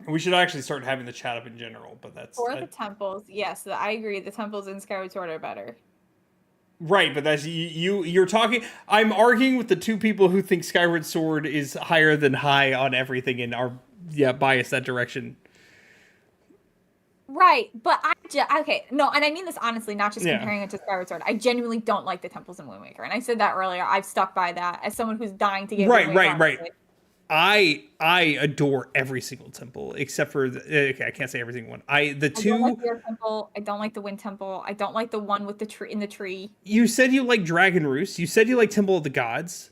We should actually start having the chat up in general, but that's... For the temples, yes, I agree. The temples in Skyward Sword are better. Right, but that's you're talking... I'm arguing with the two people who think Skyward Sword is higher than high on everything and are, biased that direction. Right, but okay, no, and I mean this honestly, not just comparing it to Skyward Sword. I genuinely don't like the temples in Wind Waker, and I said that earlier. I've stuck by that as someone who's dying to get right. I adore every single temple except for okay, I can't say every single one. I don't like the Air Temple. I don't like the Wind Temple. I don't like the one with the tree in the tree. You said you like Dragon Roost. You said you like Temple of the Gods.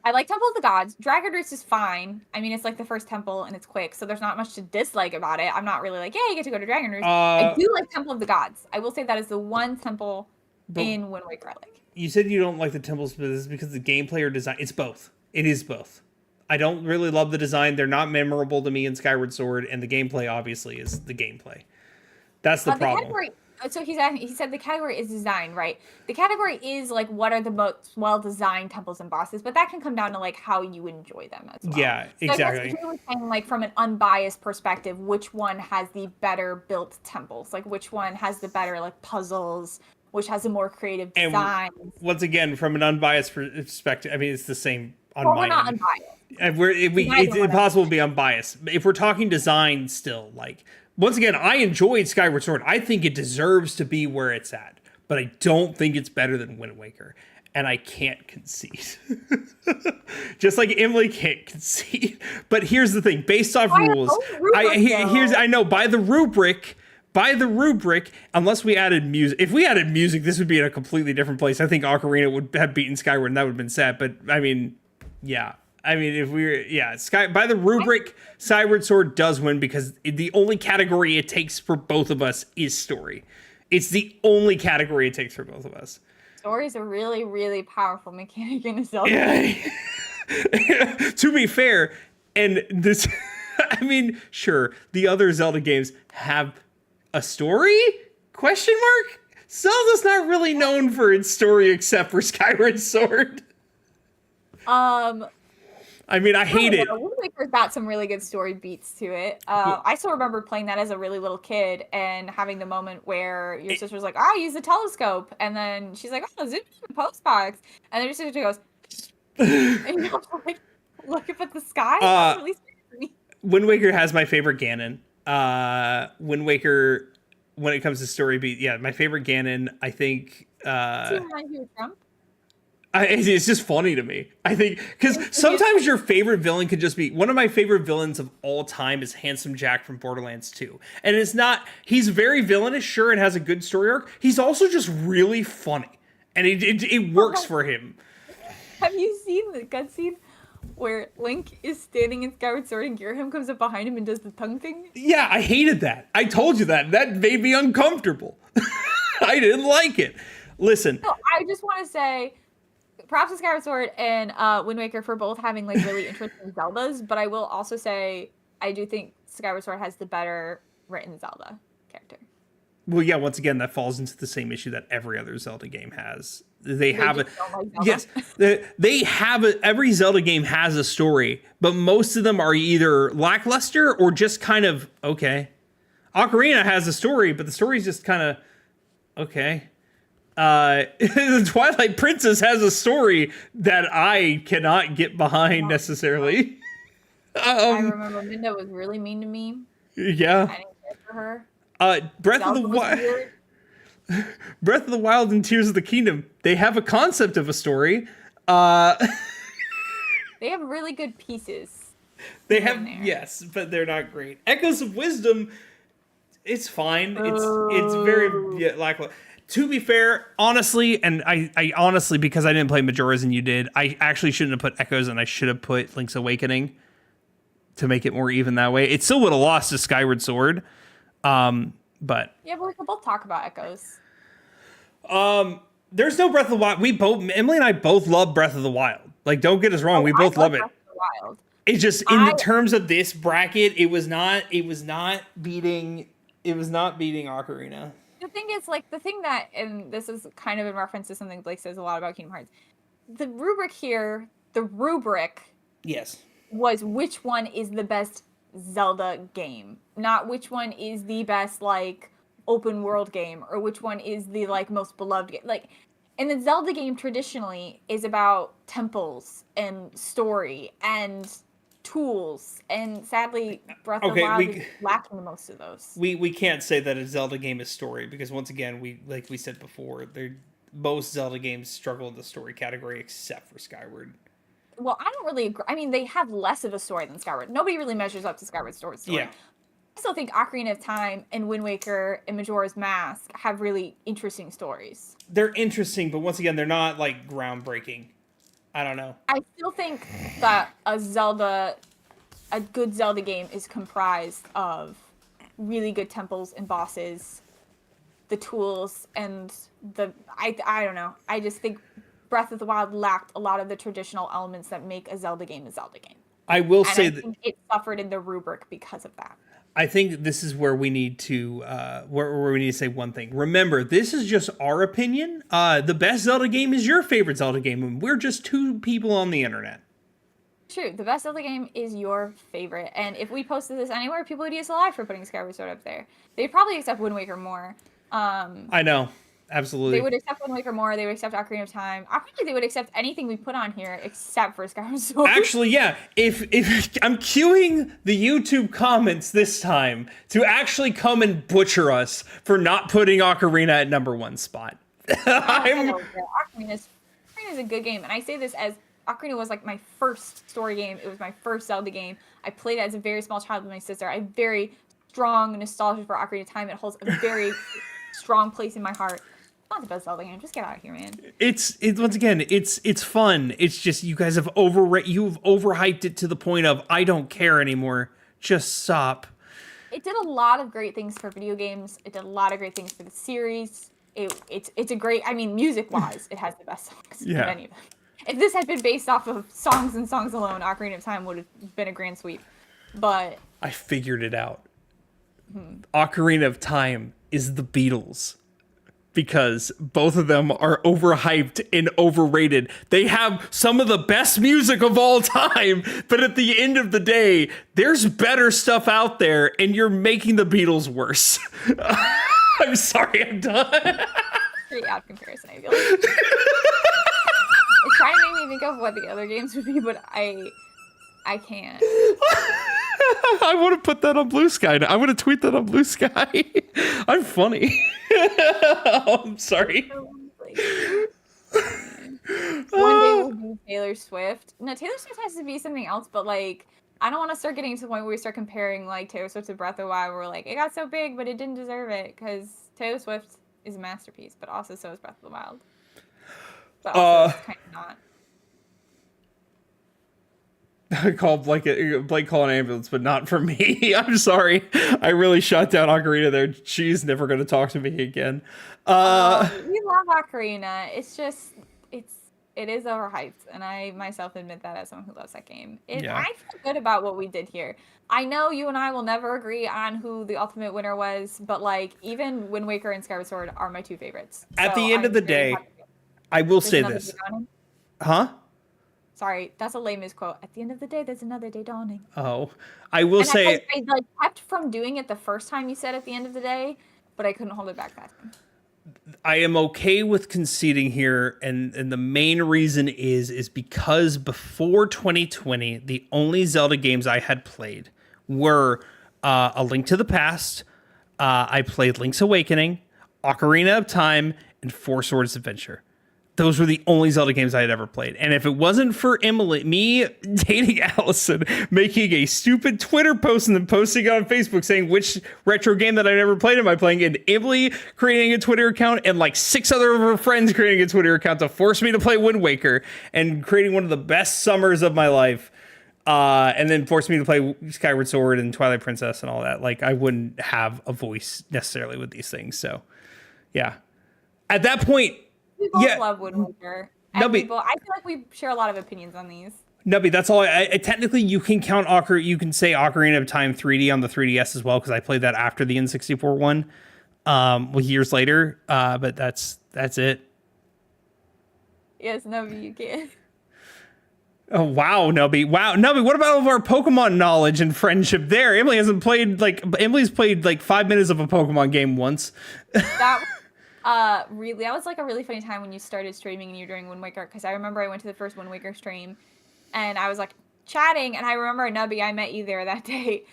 I like Temple of the Gods. Dragon Roost is fine. I mean, it's like the first temple and it's quick, so there's not much to dislike about it. I'm not really like, yeah, you get to go to Dragon Roost. I do like Temple of the Gods. I will say that is the one temple in Wind Waker I like. You said you don't like the temples, but this is because of the gameplay or design. It's both. It is both. I don't really love the design. They're not memorable to me in Skyward Sword, and the gameplay obviously is the gameplay. That's the problem. So he said the category is design, right? The category is like what are the most well-designed temples and bosses, but that can come down to like how you enjoy them as well. Yeah, exactly. So I was saying, like from an unbiased perspective, which one has the better built temples? Like which one has the better like puzzles? Which has a more creative design? And once again, from an unbiased perspective, I mean it's the same on we're not unbiased. It's impossible to be unbiased. If we're talking design still, like, once again, I enjoyed Skyward Sword. I think it deserves to be where it's at, but I don't think it's better than Wind Waker, and I can't concede. Just like Emily can't concede. But here's the thing, based off rules, I know by the rubric, unless we added music. If we added music, this would be in a completely different place. I think Ocarina would have beaten Skyward, and that would have been sad. But I mean, yeah. I mean, if we're, by the rubric, Skyward Sword does win because the only category it takes for both of us is story. It's the only category it takes for both of us. Story is a really, really powerful mechanic in a Zelda. Yeah. To be fair, and this, I mean, sure, the other Zelda games have a story? Question mark? Zelda's not really known for its story except for Skyward Sword. I mean, I hate it. Wind Waker's got some really good story beats to it. I still remember playing that as a really little kid and having the moment where your sister's like, use the telescope. And then she's like, zoom in the post box. And then your sister goes, and you're like, look up at the sky. That's really scary for me. Wind Waker has my favorite Ganon. Wind Waker, when it comes to story beat, my favorite Ganon, I think... to remind you of Trump? It's just funny to me. I think because sometimes your favorite villain could just be one of my favorite villains of all time is Handsome Jack from Borderlands 2. And it's not, he's very villainous, sure, and has a good story arc. He's also just really funny. And it works for him. Have you seen the cutscene where Link is standing in Skyward Sword and Girahim comes up behind him and does the tongue thing? Yeah, I hated that. I told you that. That made me uncomfortable. I didn't like it. Listen. No, I just want to say... props to Skyward Sword and Wind Waker for both having like really interesting Zeldas, but I will also say I do think Skyward Sword has the better written Zelda character. Well, yeah, once again, that falls into the same issue that every other Zelda game has. They have a yes, they have every Zelda game has a story, but most of them are either lackluster or just kind of okay. Ocarina has a story, but the story is just kind of okay. The Twilight Princess has a story that I cannot get behind necessarily. I remember Minda was really mean to me. Yeah. I didn't care for her. Breath of the Wild and Tears of the Kingdom, they have a concept of a story. They have really good pieces. They have, yes, but they're not great. Echoes of Wisdom, it's fine. It's very lackluster. To be fair, honestly, and I honestly, because I didn't play Majora's and you did, I actually shouldn't have put Echoes and I should have put Link's Awakening to make it more even that way. It still would have lost to Skyward Sword, but... Yeah, but we could both talk about Echoes. There's no Breath of the Wild. Emily and I both love Breath of the Wild. Like, don't get us wrong, we both love it. Breath of the Wild. It's just in the terms of this bracket, it was not beating Ocarina. The thing is, like, the thing that, and this is kind of in reference to something Blake says a lot about Kingdom Hearts, the rubric here, yes, was which one is the best Zelda game, not which one is the best, like, open world game, or which one is the, like, most beloved game. Like, and the Zelda game traditionally is about temples and story and tools, and sadly Breath of the Wild is lacking most of those. We can't say that a Zelda game is story, because once again, like we said before, most Zelda games struggle in the story category except for Skyward. Well, I don't really agree. I mean, they have less of a story than Skyward. Nobody really measures up to Skyward's story. Yeah. I still think Ocarina of Time and Wind Waker and Majora's Mask have really interesting stories. They're interesting, but once again, they're not, like, groundbreaking. I don't know. I still think that a good Zelda game is comprised of really good temples and bosses, the tools, and I don't know. I just think Breath of the Wild lacked a lot of the traditional elements that make a Zelda game a Zelda game. I think it suffered in the rubric because of that. I think this is where we need to where we need to say one thing. Remember, this is just our opinion. The best Zelda game is your favorite Zelda game, and we're just two people on the internet. True. The best Zelda game is your favorite. And if we posted this anywhere, people would use a lie for putting Skyward Sword up there. They'd probably accept Wind Waker more. I know. Absolutely. They would accept Wind Waker more. They would accept Ocarina of Time. Actually, they would accept anything we put on here except for Skyward Sword. Actually, yeah. If I'm queuing the YouTube comments this time to actually come and butcher us for not putting Ocarina at number 1 spot. Ocarina is a good game. And I say this as Ocarina was like my first story game. It was my first Zelda game. I played it as a very small child with my sister. I have very strong nostalgia for Ocarina of Time. It holds a very strong place in my heart. Not the best Zelda game. Just get out of here, man. It's once again, it's fun. It's just you guys have overhyped it to the point of I don't care anymore. Just stop. It did a lot of great things for video games. It did a lot of great things for the series. It's a great. I mean, music wise, it has the best songs of any of them. If this had been based off of songs and songs alone, Ocarina of Time would have been a grand sweep. But I figured it out. Ocarina of Time is the Beatles. Because both of them are overhyped and overrated. They have some of the best music of all time, but at the end of the day, there's better stuff out there, and you're making the Beatles worse. I'm sorry, I'm done. Pretty odd comparison, I feel like. It's trying to make me think of what the other games would be, but I can't. I want to put that on Blue Sky. I want to tweet that on Blue Sky. I'm funny. I'm sorry. One day we'll do Taylor Swift. No, Taylor Swift has to be something else, but like, I don't want to start getting to the point where we start comparing like Taylor Swift to Breath of the Wild, where we're like, it got so big, but it didn't deserve it, because Taylor Swift is a masterpiece, but also so is Breath of the Wild. But also it's kind of not. I called Blake call an ambulance, but not for me. I'm sorry. I really shot down Ocarina there. She's never going to talk to me again. We love Ocarina. It's just, it is overhyped, and I myself admit that as someone who loves that game. I feel good about what we did here. I know you and I will never agree on who the ultimate winner was, but like, even Wind Waker and Skyward Sword are my 2 favorites. At the end of the day, I will say this. Huh? Sorry, that's a Les Mis quote. At the end of the day, there's another day dawning. Oh, I will say... I like kept from doing it the first time you said at the end of the day, but I couldn't hold it back that time. I am okay with conceding here, and the main reason is because before 2020, the only Zelda games I had played were A Link to the Past, I played Link's Awakening, Ocarina of Time, and Four Swords Adventure. Those were the only Zelda games I had ever played. And if it wasn't for me dating Allison, making a stupid Twitter post and then posting it on Facebook saying which retro game that I never played am I playing, and Emily creating a Twitter account and like 6 other of her friends creating a Twitter account to force me to play Wind Waker and creating one of the best summers of my life, and then forced me to play Skyward Sword and Twilight Princess and all that, like I wouldn't have a voice necessarily with these things. So, yeah. At that point, We both yeah, love Wind Waker. And Nubby, I feel like we share a lot of opinions on these. Nubby, that's all. Technically, you can count you can say Ocarina of Time 3D on the 3DS as well, because I played that after the N64 one, years later. But that's it. Yes, Nubby, you can. Oh wow, Nubby! Wow, Nubby! What about all of our Pokemon knowledge and friendship there? Emily's played like 5 minutes of a Pokemon game once. That was like a really funny time when you started streaming and you were doing Wind Waker, because I remember I went to the first Wind Waker stream and I was like chatting, and I remember, Nubby, I met you there that day,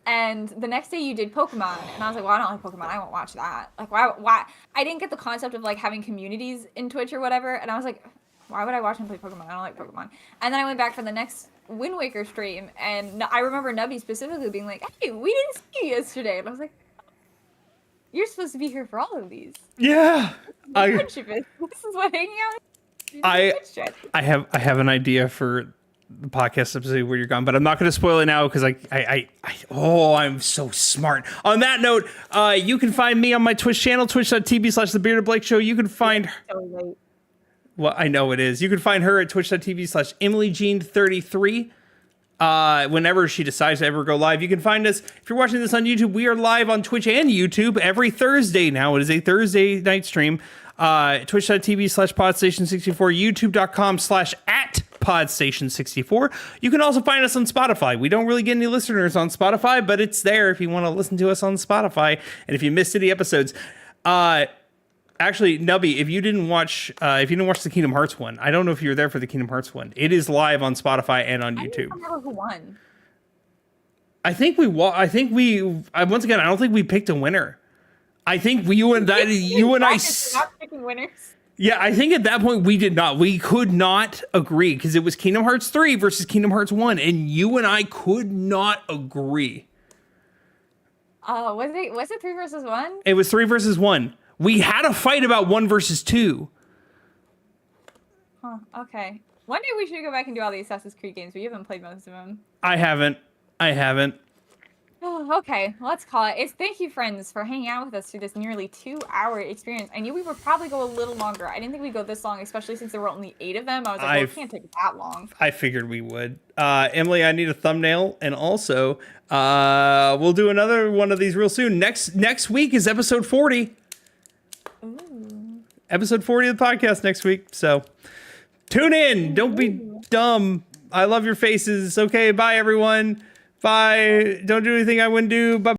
and the next day you did Pokemon, and I was like, well, I don't like Pokemon, I won't watch that. Like, why? I didn't get the concept of like having communities in Twitch or whatever, and I was like, why would I watch him play Pokemon? I don't like Pokemon. And then I went back for the next Wind Waker stream, and I remember Nubby specifically being like, hey, we didn't see you yesterday, and I was like, you're supposed to be here for all of these. Yeah, Friendship is. This is what hanging out. I have an idea for the podcast episode where you're gone, but I'm not going to spoil it now because I'm so smart. On that note, you can find me on my Twitch channel, twitch.tv/thebeardedblake show. You can find well, I know it is. You can find her at twitch.tv/emilyjean33. Whenever she decides to ever go live. You can find us, if you're watching this on YouTube, we are live on Twitch and YouTube every Thursday now. It is a Thursday night stream. Twitch.tv/Podstation64, YouTube.com/@Podstation64. You can also find us on Spotify. We don't really get any listeners on Spotify, but it's there if you want to listen to us on Spotify. And if you missed any episodes, actually, Nubby, if you didn't watch the Kingdom Hearts one, I don't know if you were there for the Kingdom Hearts one. It is live on Spotify and on YouTube. I don't remember who won. I think once again, I don't think we picked a winner. I think you and I. Not picking winners. Yeah, I think at that point we did not. We could not agree because it was Kingdom Hearts 3 versus Kingdom Hearts 1, and you and I could not agree. Was it 3 versus 1? It was 3 versus 1. We had a fight about 1 versus 2. Huh, okay. One day we should go back and do all the Assassin's Creed games. We haven't played most of them. I haven't. Oh, okay, let's call it. Thank you, friends, for hanging out with us through this nearly 2-hour experience. I knew we would probably go a little longer. I didn't think we'd go this long, especially since there were only 8 of them. I was like, well, it can't take that long. I figured we would. Emily, I need a thumbnail, and also we'll do another one of these real soon. Next week is episode 40. Ooh. Episode 40 of the podcast next week. So tune in. Don't be dumb. I love your faces. Okay, bye, everyone. Bye. Don't do anything I wouldn't do. Bye.